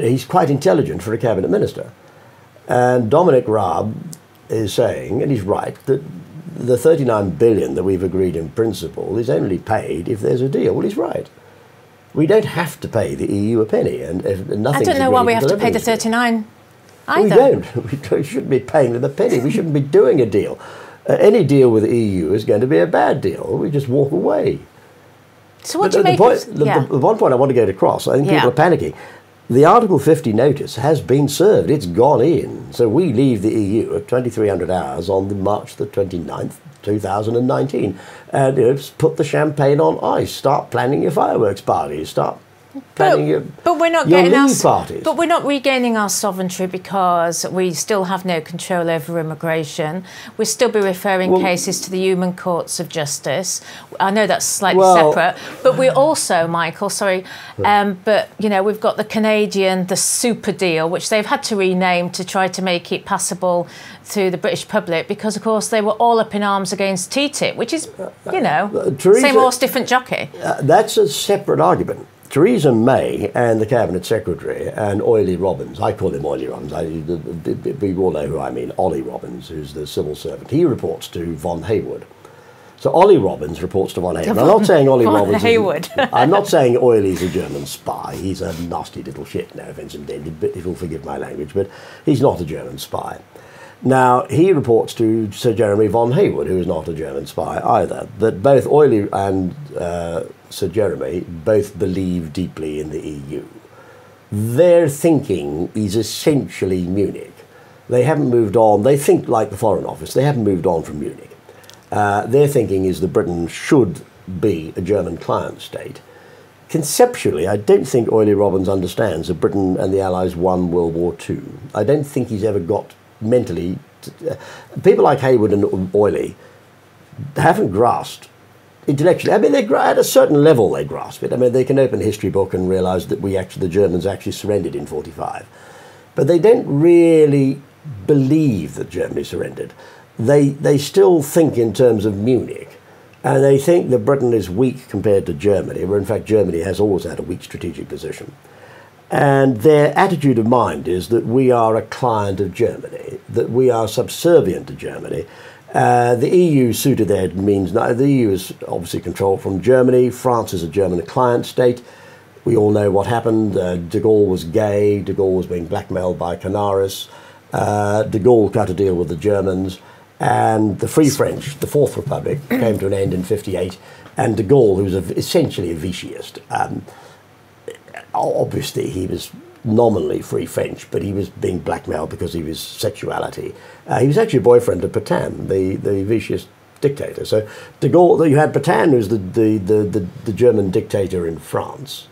he's quite intelligent for a cabinet minister. And Dominic Raab is saying, and he's right, that the 39 billion that we've agreed in principle is only paid if there's a deal. Well, he's right. We don't have to pay the EU a penny, and nothing. I don't know why we have to pay the 39 either. We don't. We shouldn't be paying them a penny. We shouldn't be doing a deal. Any deal with the EU is going to be a bad deal. We just walk away. So what do you make of... The one point I want to get across, I think people are panicking. The Article 50 notice has been served. It's gone in. So we leave the EU at 2300 hours on March the 29th, 2019. And put the champagne on ice. Start planning your fireworks parties. Start planning your leave parties. But we're not regaining our sovereignty because we still have no control over immigration. We'll still be referring cases to the human courts of justice. I know that's slightly separate, but we also, Michael, but we've got the Canadian, the super deal, which they've had to rename to try to make it passable to the British public, because of course they were all up in arms against TTIP, which is, Theresa, same horse, different jockey. That's a separate argument. Theresa May and the Cabinet Secretary and Oily Robbins, I call him Oily Robbins, we all know who I mean, Ollie Robbins, who's the civil servant. He reports to Von Hayward. So Ollie Robbins reports to Von Hayward. I'm not saying Ollie Robbins I'm not saying Oily's a German spy. He's a nasty little shit, no offence intended, but if you'll forgive my language, but he's not a German spy. Now, he reports to Sir Jeremy Von Hayward, who is not a German spy either. But both Oily and Sir Jeremy both believe deeply in the EU. Their thinking is essentially Munich. They haven't moved on. They think like the Foreign Office. They haven't moved on from Munich. Their thinking is that Britain should be a German client state. Conceptually, I don't think Oily Robbins understands that Britain and the Allies won World War II. I don't think he's ever got mentally... people like Hayward and Oily haven't grasped intellectually. I mean, at a certain level they grasp it. I mean, they can open a history book and realise that the Germans actually surrendered in 1945. But they don't really believe that Germany surrendered. They still think in terms of Munich, and they think that Britain is weak compared to Germany, where in fact Germany has always had a weak strategic position. And their attitude of mind is that we are a client of Germany, that we are subservient to Germany. The EU suited their means. Now, the EU is obviously controlled from Germany. France is a German client state. We all know what happened. De Gaulle was gay. De Gaulle was being blackmailed by Canaris. De Gaulle cut a deal with the Germans. And the Free French, the Fourth Republic, came to an end in 1958. And de Gaulle, who was essentially a Vichyist, obviously he was nominally Free French, but he was being blackmailed because of his sexuality. He was actually a boyfriend of Pétain, the Vichyist dictator. So de Gaulle, you had Pétain, who's the German dictator in France.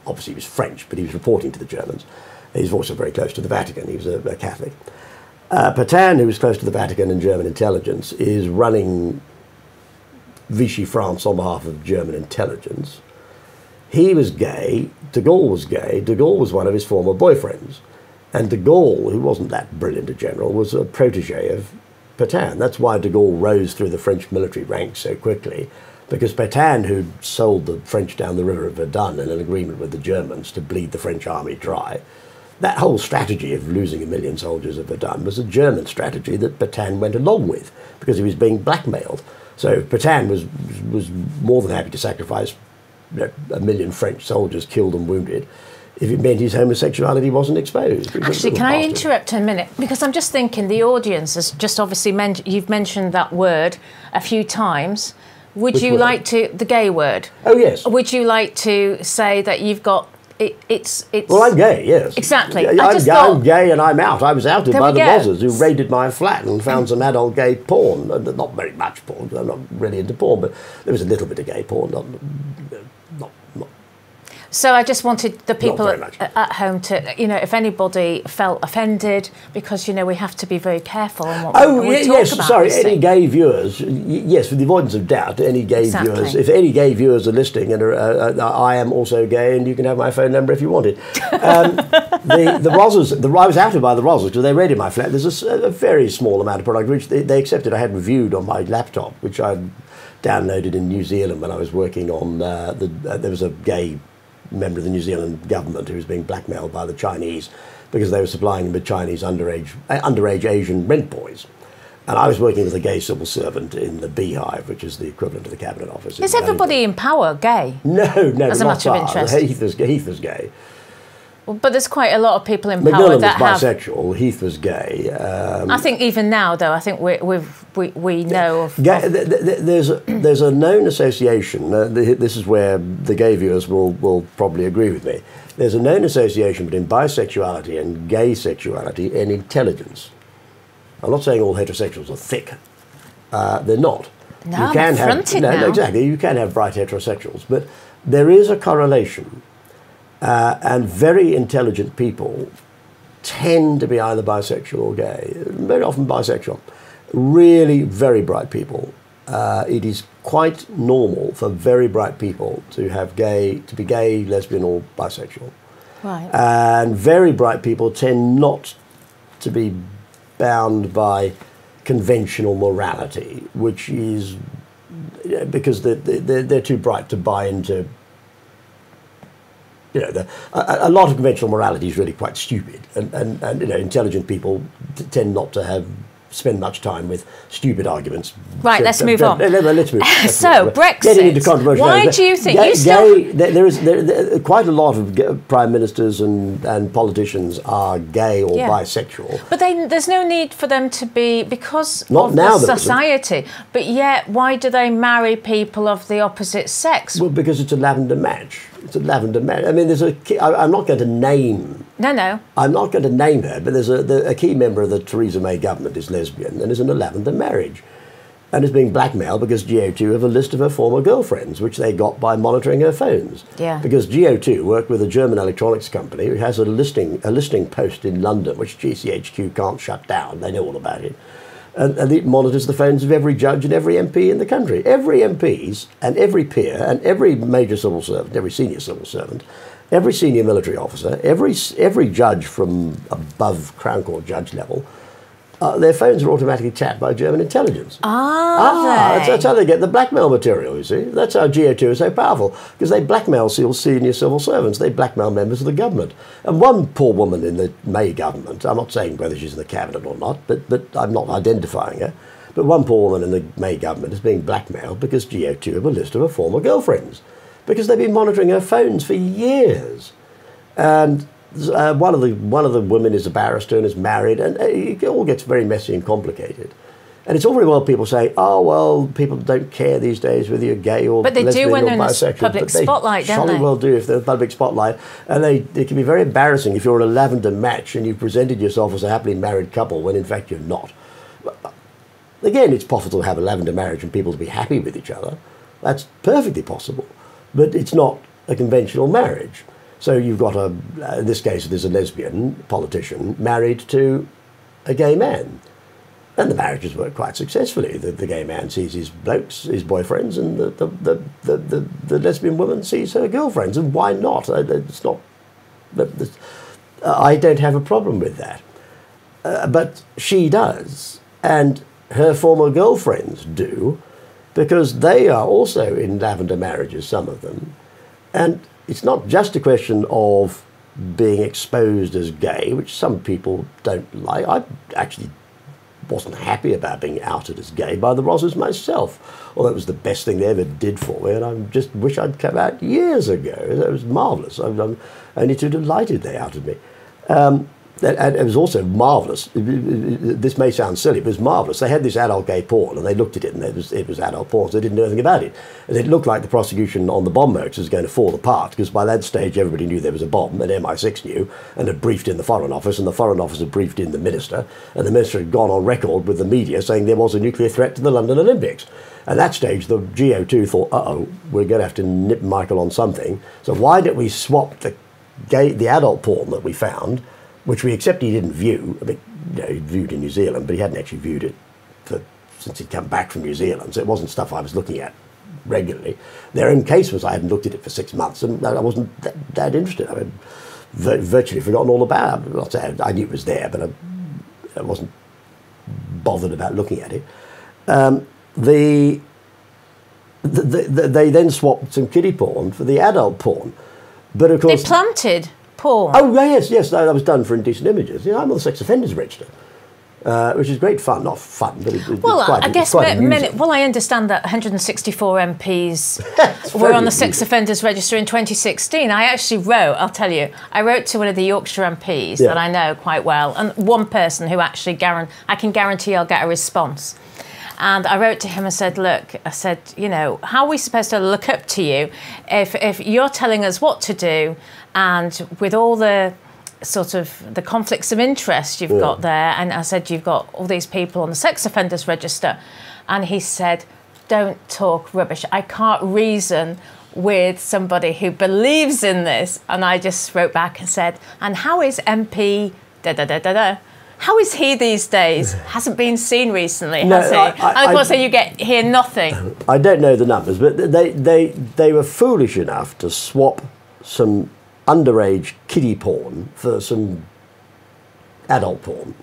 Obviously he was French, but he was reporting to the Germans. He was also very close to the Vatican. He was a Catholic. Pétain, who was close to the Vatican and German intelligence, is running Vichy France on behalf of German intelligence. He was gay, de Gaulle was gay, de Gaulle was one of his former boyfriends. And de Gaulle, who wasn't that brilliant a general, was a protege of Pétain. That's why de Gaulle rose through the French military ranks so quickly, because Pétain, who'd sold the French down the river of Verdun in an agreement with the Germans to bleed the French army dry, that whole strategy of losing 1 million soldiers at Verdun was a German strategy that Pétain went along with, because he was being blackmailed. So Pétain was more than happy to sacrifice 1 million French soldiers killed and wounded if it meant his homosexuality wasn't exposed. Actually, can I interrupt a minute? Because I'm just thinking the audience has just obviously you've mentioned that word a few times. Would you like to, the gay word? Oh, yes. Would you like to say that you've got, it's... Well, I'm gay, yes. Exactly. I'm gay and I'm out. I was outed by the Rozzers who raided my flat and found some adult gay porn. Not very much porn, because I'm not really into porn, but there was a little bit of gay porn. Not. So I just wanted the people at home to, you know, if anybody felt offended, because, you know, we have to be very careful on what we talk about. Sorry, any gay viewers, yes, for the avoidance of doubt, any gay viewers, if any gay viewers are listening, and I am also gay, and you can have my phone number if you want it. The Rozzers, I was outed by the Rozzers because they raided my flat. There's a very small amount of product which they accepted I had reviewed on my laptop, which I downloaded in New Zealand when I was working on, there was a gay member of the New Zealand government who was being blackmailed by the Chinese because they were supplying him with Chinese underage Asian rent boys. And I was working with a gay civil servant in the Beehive, which is the equivalent of the Cabinet Office. Is everybody in power gay? No, as a matter of interest. Heath was gay. Well, but there's quite a lot of people in power Macmillan that was bisexual. Heath was gay. I think even now, though, I think we know of... There's a known association. This is where the gay viewers will probably agree with me. There's a known association between bisexuality and gay sexuality and intelligence. I'm not saying all heterosexuals are thick. They're not. No, I'm affronted now. No, exactly. You can have bright heterosexuals, but there is a correlation. And very intelligent people tend to be either bisexual or gay, very often bisexual. Really very bright people. It is quite normal for very bright people to be gay, lesbian or bisexual. Right. And very bright people tend not to be bound by conventional morality, which is because they're too bright to buy into. You know, a lot of conventional morality is really quite stupid, and you know, intelligent people tend not to spend much time with stupid arguments. Right, let's move on. Let's move. So, Brexit. Getting into controversial. Why do you think there is quite a lot of prime ministers and politicians are gay or bisexual. But there's no need for them to be because not of now the society. But yet, why do they marry people of the opposite sex? Well, because it's a lavender match. It's a lavender match. I mean, I'm not going to name. No. I'm not going to name her, but there's a key member of the Theresa May government is lesbian and is in a lavender marriage, and is being blackmailed because GO2 have a list of her former girlfriends, which they got by monitoring her phones. Yeah. Because GO2 worked with a German electronics company who has a listing post in London, which GCHQ can't shut down. They know all about it. And it monitors the phones of every judge and every MP in the country. Every MP's and every peer and every major civil servant, every senior civil servant, every senior military officer, every judge from above Crown Court judge level, their phones are automatically tapped by German intelligence. That's how they get the blackmail material, you see. That's how GO2 is so powerful, because they blackmail senior civil servants. They blackmail members of the government. And one poor woman in the May government, I'm not saying whether she's in the cabinet or not, but I'm not identifying her, but one poor woman in the May government is being blackmailed because GO2 have a list of her former girlfriends, because they've been monitoring her phones for years. And one of the women is a barrister and is married, and it all gets very messy and complicated. And it's all very well people say, oh, well, people don't care these days whether you're gay or lesbian or bisexual. But they do when they're in the public spotlight, don't they? They well do if they're in the public spotlight. And it can be very embarrassing if you're in a lavender match and you've presented yourself as a happily married couple when in fact you're not. Again, it's possible to have a lavender marriage and people to be happy with each other. That's perfectly possible. But it's not a conventional marriage. So you've got in this case, there's a lesbian politician married to a gay man. And the marriages work quite successfully. The gay man sees his boyfriends, and the lesbian woman sees her girlfriends. And why not? It's not. I don't have a problem with that. But she does. And her former girlfriends do, because they are also in lavender marriages, some of them. And it's not just a question of being exposed as gay, which some people don't like. I actually wasn't happy about being outed as gay by the Rosses myself. Well, that was the best thing they ever did for me, and I just wish I'd come out years ago. It was marvellous. I'm only too delighted they outed me. And it was also marvellous. This may sound silly, but it was marvellous. They had this adult gay porn, and they looked at it, and it was adult porn, so they didn't know anything about it. And it looked like the prosecution on the bomb hoax was going to fall apart, because by that stage everybody knew there was a bomb, and MI6 knew, and had briefed in the Foreign Office, and the Foreign Office had briefed in the Minister, and the Minister had gone on record with the media saying there was a nuclear threat to the London Olympics. At that stage, the GO2 thought, uh-oh, we're going to have to nip Michael on something, so why don't we swap the adult porn that we found, which we accept he didn't view. I mean, he viewed in New Zealand, but he hadn't actually viewed it since he'd come back from New Zealand, so it wasn't stuff I was looking at regularly. Their own case was I hadn't looked at it for 6 months, and I wasn't that interested. I mean, virtually forgotten all about it. Not saying I knew it was there, but I wasn't bothered about looking at it. They then swapped some kiddie porn for the adult porn, but of course they planted porn. Oh yes, that was done for Indecent Images. Yeah, I'm on the sex offenders register, which is great fun. Not fun, but it's quite, I guess I understand that 164 MPs were on the sex offenders register in 2016. I actually wrote to one of the Yorkshire MPs that I know quite well, and one person who actually I can guarantee I'll get a response. And I wrote to him and said, look, you know, how are we supposed to look up to you if you're telling us what to do, and with all the sort of the conflicts of interest you've got there, and I said, you've got all these people on the sex offenders register. And he said, don't talk rubbish. I can't reason with somebody who believes in this. And I just wrote back and said, and how is MP da-da-da-da-da? How is he these days? Hasn't been seen recently, has he? And of course, you hear nothing. I don't know the numbers, but they were foolish enough to swap some underage kiddie porn for some adult porn,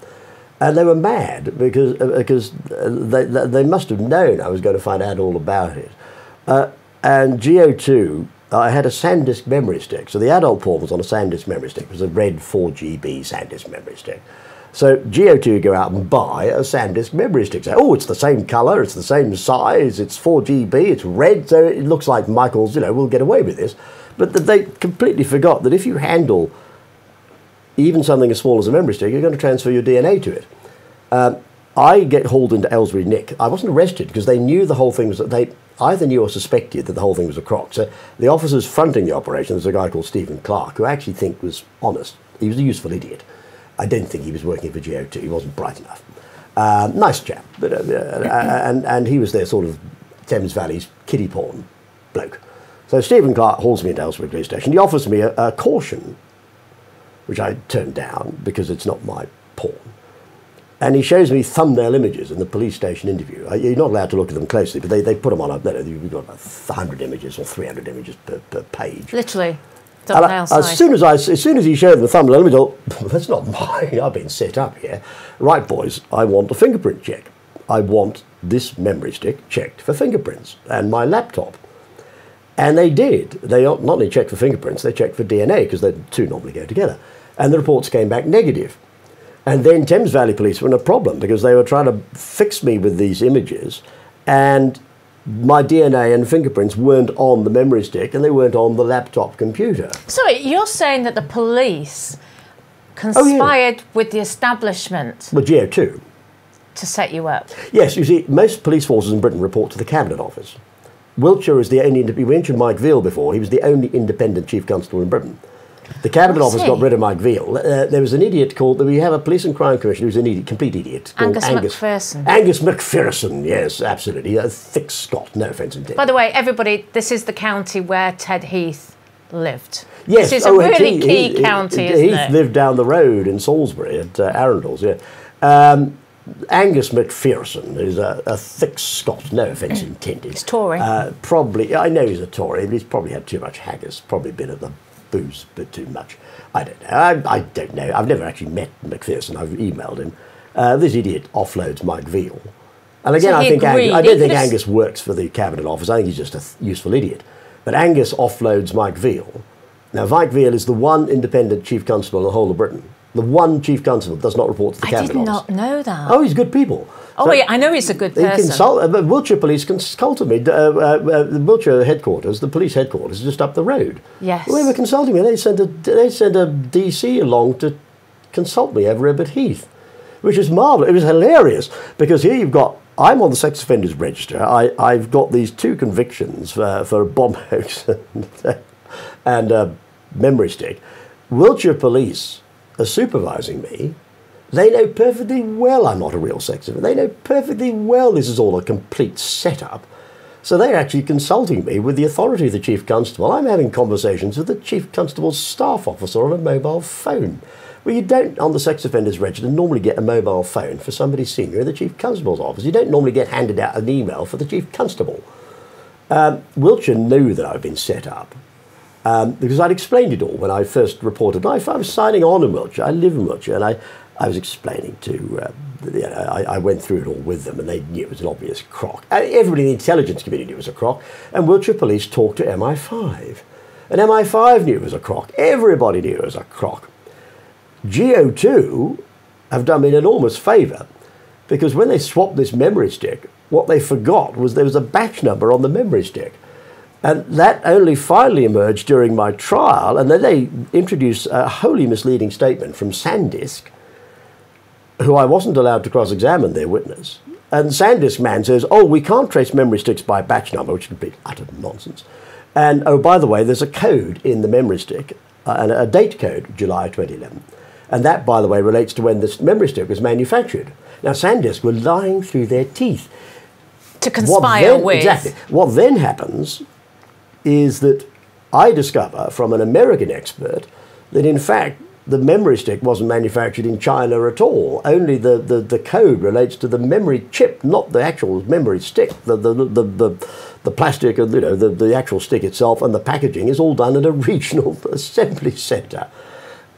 and they were mad because they must have known I was going to find out all about it. And GO2, I had a SanDisk memory stick, so the adult porn was on a SanDisk memory stick. It was a red 4GB SanDisk memory stick. So GO2 go out and buy a SanDisk memory stick. Say, oh, it's the same colour, it's the same size, it's 4GB, it's red, so it looks like Michael's, you know, we'll get away with this. But they completely forgot that if you handle even something as small as a memory stick, you're going to transfer your DNA to it. I get hauled into Aylesbury Nick. I wasn't arrested because they knew the whole thing was, they either knew or suspected that the whole thing was a crock. So the officers fronting the operation, there's a guy called Stephen Clark, who I actually think was honest. He was a useful idiot. I don't think he was working for GO2. He wasn't bright enough. Nice chap, but and he was their sort of Thames Valley's kiddie porn bloke. So Stephen Clark hauls me into Aylesbury Police Station. He offers me a caution, which I turned down because it's not my porn. And he shows me thumbnail images in the police station interview. You're not allowed to look at them closely, but they put them on. You've got 100 images or 300 images per page. Literally. As soon as he showed the thumbnail image, I thought, that's not mine. I've been set up here. Right, boys, I want a fingerprint check. I want this memory stick checked for fingerprints and my laptop. And they did. They not only checked for fingerprints, they checked for DNA, because the two normally go together. And the reports came back negative. And then Thames Valley Police were in a problem because they were trying to fix me with these images, and my DNA and fingerprints weren't on the memory stick and they weren't on the laptop computer. Sorry, you're saying that the police conspired with the establishment... Well, GO2. ...to set you up? Yes, you see, most police forces in Britain report to the Cabinet Office. Wiltshire is the only... We mentioned Mike Veal before. He was the only independent chief constable in Britain. The Cabinet Office got rid of Mike Veal. There was an idiot called... We have a police and crime commissioner who's an idiot, complete idiot. Angus McPherson. Angus McPherson, yes, absolutely. A thick Scot, no offence intended. By the way, everybody, this is the county where Ted Heath lived. Yes. This is a really key county, isn't it? Heath lived down the road in Salisbury at Arundel's, yeah. Angus McPherson is a thick Scot, no offence intended. He's Tory. Probably, I know he's a Tory, but he's probably had too much haggis, probably been at the booze a bit too much. I don't know. I don't know. I've never actually met McPherson. I've emailed him. This idiot offloads Mike Veal. And again, I don't think Angus works for the Cabinet Office. I think he's just a useful idiot. But Angus offloads Mike Veal. Now, Mike Veal is the one independent chief constable in the whole of Britain. The one chief constable does not report to the Cabinet I did Office. not know that. Oh, he's good people. Oh, yeah, I know he's a good person. The Wiltshire Police consulted me. The Wiltshire headquarters, the police headquarters, is just up the road. Yes. They were consulting me. They sent a DC along to consult me over Ebbett Heath, which is marvellous. It was hilarious because here you've got, I'm on the sex offenders register. I've got these 2 convictions for a bomb hoax and a memory stick. Wiltshire Police are supervising me. They know perfectly well I'm not a real sex offender. They know perfectly well this is all a complete setup. So they're actually consulting me with the authority of the Chief Constable. I'm having conversations with the Chief Constable's staff officer on a mobile phone. Well, you don't, on the sex offenders register, normally get a mobile phone for somebody senior in the Chief Constable's office. You don't normally get handed out an email for the Chief Constable. Wiltshire knew that I'd been set up. Because I'd explained it all when I first reported. I was signing on in Wiltshire. I live in Wiltshire, and I was explaining to, I went through it all with them, and they knew it was an obvious crock. Everybody in the intelligence community knew it was a crock, and Wiltshire Police talked to MI5. And MI5 knew it was a crock. Everybody knew it was a crock. GO2 have done me an enormous favour, because when they swapped this memory stick, what they forgot was there was a batch number on the memory stick. And that only finally emerged during my trial, and then they introduced a wholly misleading statement from Sandisk, who I wasn't allowed to cross-examine their witness. And Sandisk man says, oh, we can't trace memory sticks by batch number, which is complete utter nonsense. And, oh, by the way, there's a code in the memory stick, and a date code, July 2011. And that, by the way, relates to when this memory stick was manufactured. Now, Sandisk were lying through their teeth. To conspire with. Exactly. What then happens is that I discover from an American expert that, in fact, the memory stick wasn't manufactured in China at all. Only the code relates to the memory chip, not the actual memory stick. The plastic, the actual stick itself and the packaging is all done at a regional assembly centre.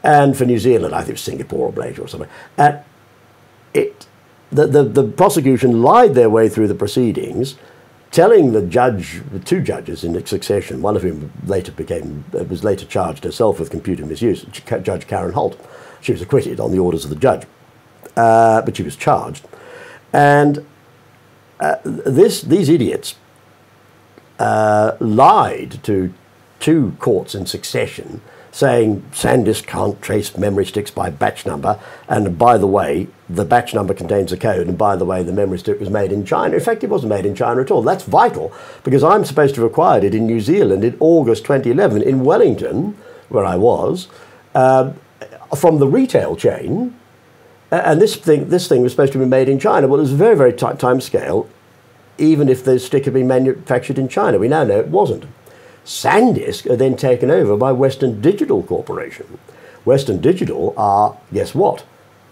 And for New Zealand, I think it was Singapore or Malaysia or something. The prosecution lied their way through the proceedings, telling the judge, the 2 judges in succession, one of whom was later charged herself with computer misuse, Judge Karen Holt. She was acquitted on the orders of the judge, but she was charged. And these idiots lied to 2 courts in succession, saying Sandisk can't trace memory sticks by batch number, and by the way, the batch number contains a code, and by the way, the memory stick was made in China. In fact, it wasn't made in China at all. That's vital, because I'm supposed to have acquired it in New Zealand in August 2011 in Wellington, where I was, from the retail chain, and this thing was supposed to be made in China. Well, it was a very, very tight time scale, even if the stick had been manufactured in China. We now know it wasn't. Sandisk are then taken over by Western Digital Corporation. Western Digital are, guess what,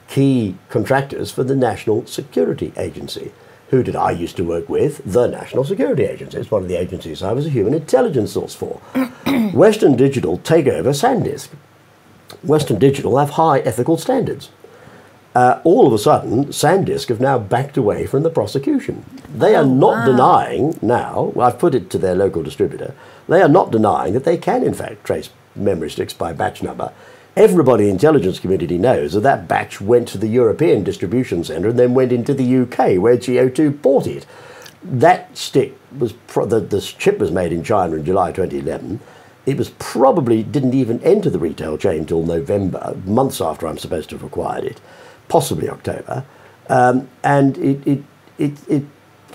key contractors for the National Security Agency. Who did I used to work with? The National Security Agency. It's one of the agencies I was a human intelligence source for. Western Digital take over Sandisk. Western Digital have high ethical standards. All of a sudden, Sandisk have now backed away from the prosecution. They are not denying now, I've put it to their local distributor, they are not denying that they can, in fact, trace memory sticks by batch number. Everybody in the intelligence community knows that that batch went to the European distribution centre and then went into the UK, where GO2 bought it. That stick was, the chip was made in China in July 2011. It was probably didn't even enter the retail chain until November, months after I'm supposed to have acquired it, possibly October. And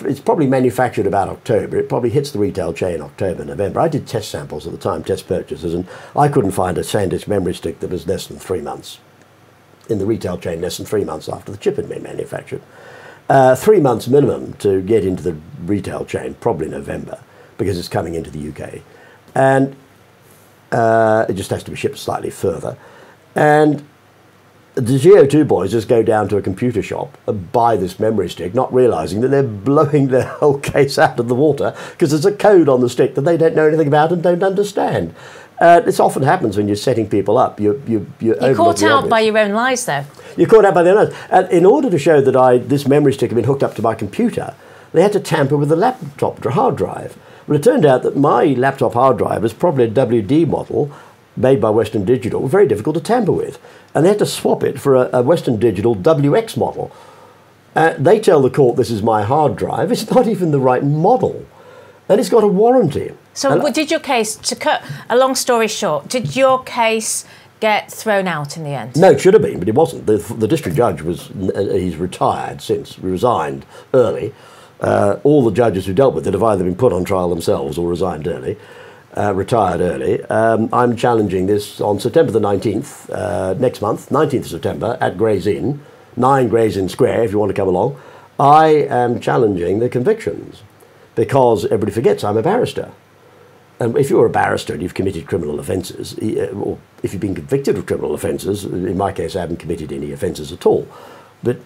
it's probably manufactured about October. It probably hits the retail chain October, November. I did test samples at the time, test purchases, and I couldn't find a Sandisk memory stick that was less than 3 months in the retail chain, less than 3 months after the chip had been manufactured. 3 months minimum to get into the retail chain, probably November, because it's coming into the UK. And it just has to be shipped slightly further. And the GO2 boys just go down to a computer shop and buy this memory stick, not realising that they're blowing their whole case out of the water because there's a code on the stick that they don't know anything about and don't understand. This often happens when you're setting people up. You're caught out by your own lies, though. You're caught out by their own lies. And in order to show that this memory stick had been hooked up to my computer, they had to tamper with the laptop hard drive. Well, it turned out that my laptop hard drive was probably a WD model, made by Western Digital, very difficult to tamper with. And they had to swap it for a Western Digital WX model. They tell the court, this is my hard drive. It's not even the right model. And it's got a warranty. So did your case, to cut a long story short, did your case get thrown out in the end? No, it should have been, but it wasn't. The district judge he's retired since, resigned early. All the judges who dealt with it have either been put on trial themselves or resigned early, retired early. I'm challenging this on September the 19th, next month, 19th of September, at Gray's Inn, 9 Gray's Inn Square, if you want to come along. I am challenging the convictions because everybody forgets I'm a barrister. And if you're a barrister and you've committed criminal offences, or if you've been convicted of criminal offences, in my case I haven't committed any offences at all, but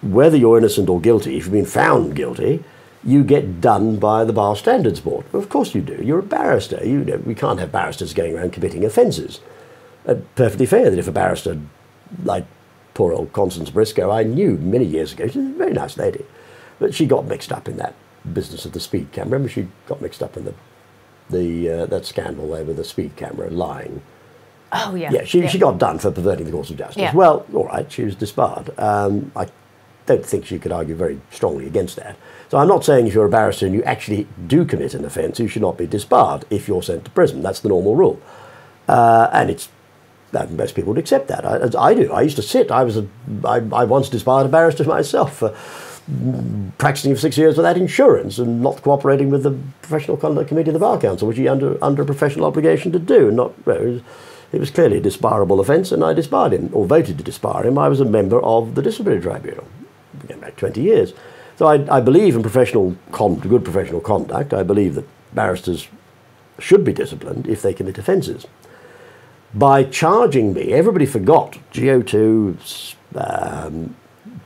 whether you're innocent or guilty, if you've been found guilty, you get done by the Bar Standards Board. Well, of course you do. You're a barrister. We can't have barristers going around committing offences. Perfectly fair that if a barrister, like poor old Constance Briscoe, I knew many years ago, she's a very nice lady, but she got mixed up in that business of the speed camera. Remember, she got mixed up in that scandal over the speed camera lying. Oh, yeah. Yeah, she got done for perverting the course of justice. Yeah. Well, all right, she was disbarred. I don't think she could argue very strongly against that. So I'm not saying if you're a barrister and you actually do commit an offence, you should not be disbarred if you're sent to prison. That's the normal rule. And most people would accept that. I do. I used to sit. I once disbarred a barrister myself for practising for 6 years without insurance and not cooperating with the Professional Conduct Committee of the Bar Council, which he under a professional obligation to do. It was clearly a disbarable offence, and I disbarred him, or voted to disbar him. I was a member of the Disciplinary Tribunal, going back 20 years. So I believe in good professional conduct. I believe that barristers should be disciplined if they commit offences. By charging me, everybody forgot GO2,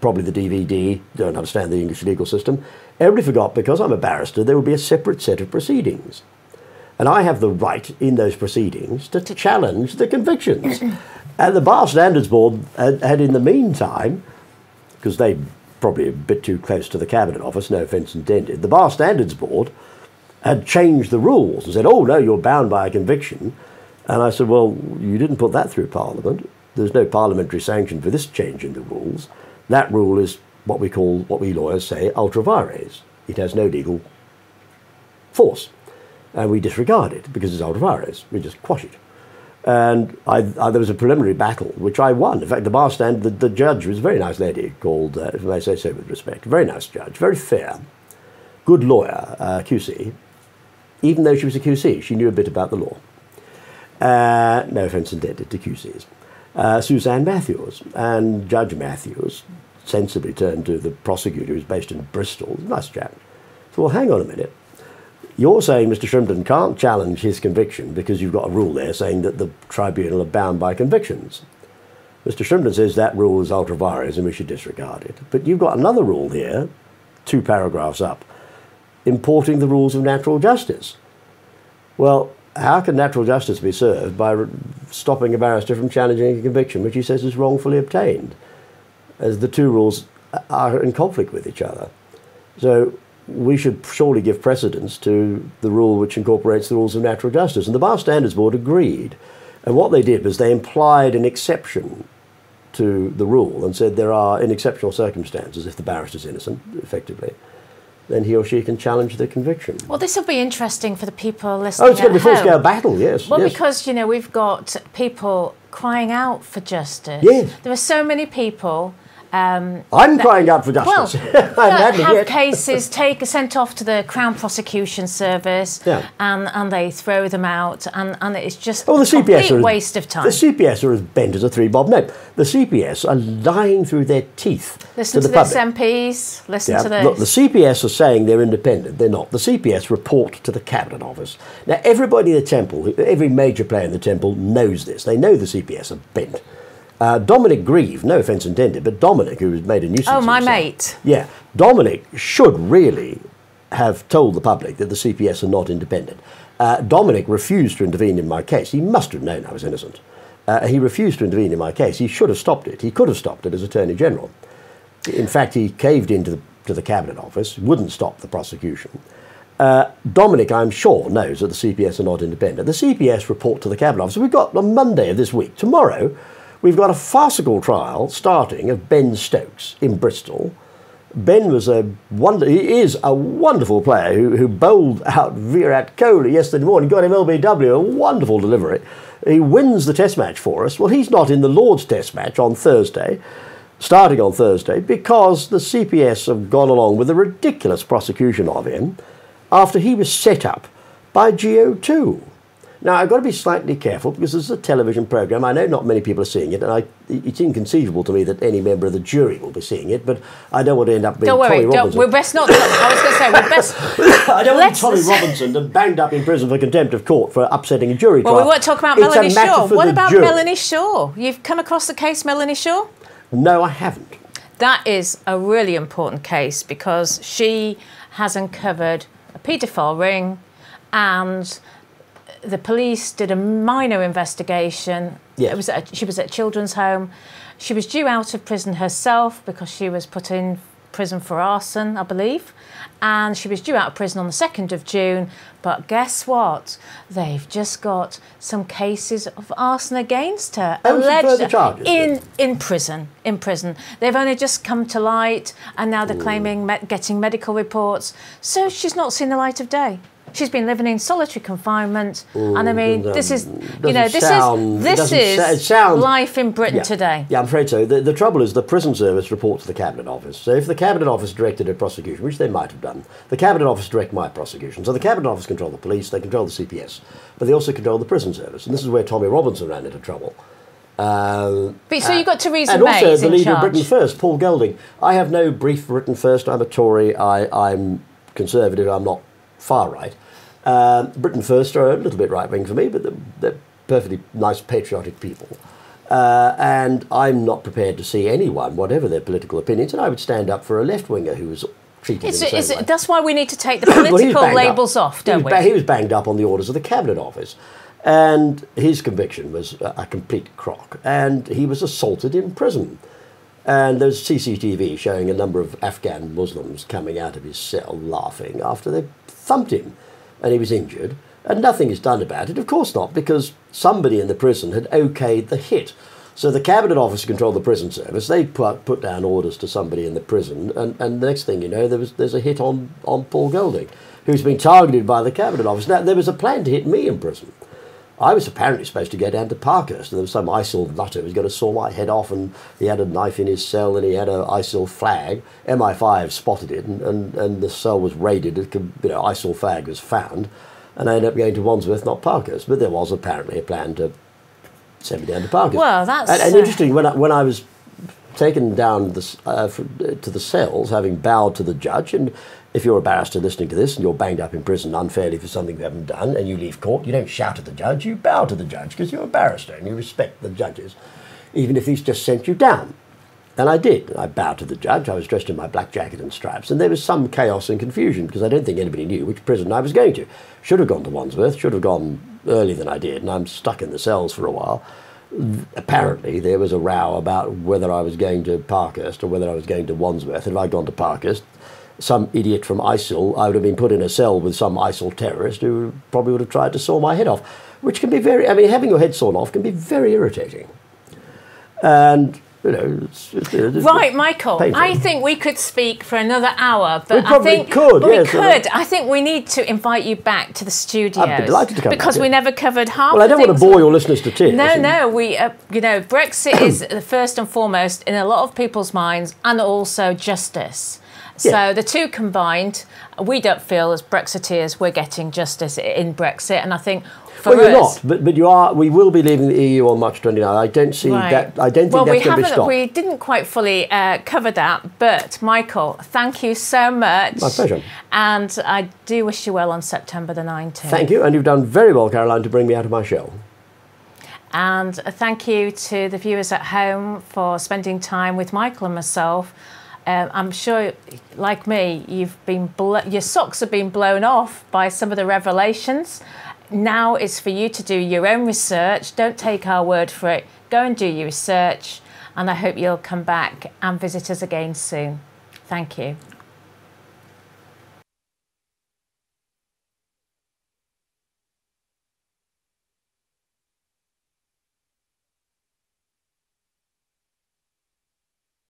probably the DVD, don't understand the English legal system. Everybody forgot because I'm a barrister, there would be a separate set of proceedings. And I have the right in those proceedings to challenge the convictions. And the Bar Standards Board had in the meantime, because they probably a bit too close to the Cabinet Office, no offence intended, the Bar Standards Board had changed the rules and said, oh no, you're bound by a conviction. And I said, well, you didn't put that through Parliament. There's no parliamentary sanction for this change in the rules. That rule is what we lawyers say, ultra vires. It has no legal force. And we disregard it because it's ultra vires. We just quash it. And there was a preliminary battle, which I won. In fact, the judge was a very nice lady called, if I may say so with respect, very nice judge, very fair, good lawyer, QC. Even though she was a QC, she knew a bit about the law. No offence intended to QCs. Suzanne Matthews. And Judge Matthews sensibly turned to the prosecutor, who's based in Bristol, nice chap. So, well, hang on a minute. You're saying Mr. Shrimpton can't challenge his conviction because you've got a rule there saying that the tribunal are bound by convictions. Mr. Shrimpton says that rule is ultra vires and we should disregard it. But you've got another rule here, 2 paragraphs up, importing the rules of natural justice. Well, how can natural justice be served by stopping a barrister from challenging a conviction which he says is wrongfully obtained, as the 2 rules are in conflict with each other? So we should surely give precedence to the rule which incorporates the rules of natural justice. And the Bar Standards Board agreed. And what they did was they implied an exception to the rule and said there are, in exceptional circumstances, if the barrister's innocent, effectively, then he or she can challenge the conviction. Well, this will be interesting for the people listening. Oh, it's going to be a full-scale battle, yes. Well, yes. because, we've got people crying out for justice. Yes. There are so many people... I'm crying out for justice. Well, have cases sent off to the Crown Prosecution Service, and they throw them out, and it's just a complete waste of time. The CPS are as bent as a 3-bob note. The CPS are lying through their teeth Listen to the this, public. MPs. Listen to this. Look, the CPS are saying they're independent. They're not. The CPS report to the Cabinet Office. Now, everybody in the Temple, every major player in the Temple knows this. They know the CPS are bent. Dominic Grieve, no offence intended, but Dominic, who has made a nuisance. Oh, my himself, mate. Yeah, Dominic should really have told the public that the CPS are not independent. Dominic refused to intervene in my case. He must have known I was innocent. He refused to intervene in my case. He should have stopped it. He could have stopped it as Attorney General. In fact, he caved into the Cabinet Office, wouldn't stop the prosecution. Dominic, I'm sure, knows that the CPS are not independent. The CPS report to the Cabinet Office. We've got on Monday of this week, tomorrow, we've got a farcical trial starting of Ben Stokes in Bristol. Ben was he is a wonderful player who bowled out Virat Kohli yesterday morning, got him LBW, a wonderful delivery. He wins the Test match for us. Well, he's not in the Lord's Test match on Thursday, starting on Thursday, because the CPS have gone along with a ridiculous prosecution of him after he was set up by GO2. Now, I've got to be slightly careful because this is a television programme. I know not many people are seeing it, and it's inconceivable to me that any member of the jury will be seeing it, but I don't want to end up being Tommy Robinson. We're best not. I was going to say, we're best... I don't want Tommy Robinson and banged up in prison for contempt of court for upsetting a jury trial. Well, we weren't talking about Melanie Shaw. What about Melanie Shaw? You've come across the case Melanie Shaw? No, I haven't. That is a really important case because she has uncovered a paedophile ring, and the police did a minor investigation. Yes. She was at a children's home. She was due out of prison herself because she was put in prison for arson, I believe. And she was due out of prison on the 2nd of June. But guess what? They've just got some cases of arson against her. Further charges? In prison. They've only just come to light, and now they're claiming getting medical reports. So she's not seen the light of day. She's been living in solitary confinement, and I mean, this is life in Britain today. Yeah, I'm afraid so. The trouble is the prison service reports to the Cabinet Office. So if the Cabinet Office directed a prosecution, which they might have done, the Cabinet Office direct my prosecution. So the Cabinet Office control the police, they control the CPS, but they also control the prison service. And this is where Tommy Robinson ran into trouble. So you got Theresa and May also the leader of Britain First, Paul Golding. I have no brief for Britain First. I'm a Tory. I'm conservative. I'm not far right. Britain First are a little bit right-wing for me, but they're perfectly nice, patriotic people. And I'm not prepared to see anyone, whatever their political opinions, and I would stand up for a left-winger who was treated in the same way. That's why we need to take the political labels off, don't we? He was banged up on the orders of the Cabinet Office, and his conviction was a complete crock, and he was assaulted in prison. And there's CCTV showing a number of Afghan Muslims coming out of his cell laughing after they thumped him. And he was injured, and nothing is done about it. Of course not, because somebody in the prison had okayed the hit. So the Cabinet Office controlled the prison service. They put down orders to somebody in the prison, and the next thing you know, there's a hit on Paul Golding, who's been targeted by the Cabinet Office. Now, there was a plan to hit me in prison. I was apparently supposed to go down to Parkhurst, and there was some ISIL nutter who was going to saw my head off, and he had a knife in his cell, and he had an ISIL flag. MI5 spotted it, and the cell was raided. ISIL flag was found, and I ended up going to Wandsworth, not Parkhurst. But there was apparently a plan to send me down to Parkhurst. Well, that's... And interesting, when I was taken down to the cells, having bowed to the judge, and if you're a barrister listening to this and you're banged up in prison unfairly for something you haven't done and you leave court, you don't shout at the judge, you bow to the judge because you're a barrister and you respect the judges, even if he's just sent you down. And I did. I bowed to the judge. I was dressed in my black jacket and stripes, and there was some chaos and confusion because I don't think anybody knew which prison I was going to. Should have gone to Wandsworth, should have gone earlier than I did, and I'm stuck in the cells for a while. Apparently there was a row about whether I was going to Parkhurst or whether I was going to Wandsworth. And if I'd gone to Parkhurst, some idiot from ISIL, I would have been put in a cell with some ISIL terrorist who probably would have tried to saw my head off, which can be very, having your head sawn off can be very irritating. And, right, Michael, painful. I think we could speak for another hour, but we probably could. I think we need to invite you back to the studios. I'd be delighted to come because back, we never covered half. Well, I don't want to bore your listeners to tears. No. We, Brexit is first and foremost in a lot of people's minds, and also justice. So the two combined, we don't feel as Brexiteers we're getting justice in Brexit, and I think for us... Well, you're not, but you are. We will be leaving the EU on March 29. I don't see that. I don't think that's going to be stopped. We didn't quite fully cover that, but Michael, thank you so much. My pleasure. And I do wish you well on September the 19th. Thank you, and you've done very well, Caroline, to bring me out of my shell. And thank you to the viewers at home for spending time with Michael and myself. I'm sure, like me, your socks have been blown off by some of the revelations. Now it's for you to do your own research. Don't take our word for it. Go and do your research. And I hope you'll come back and visit us again soon. Thank you.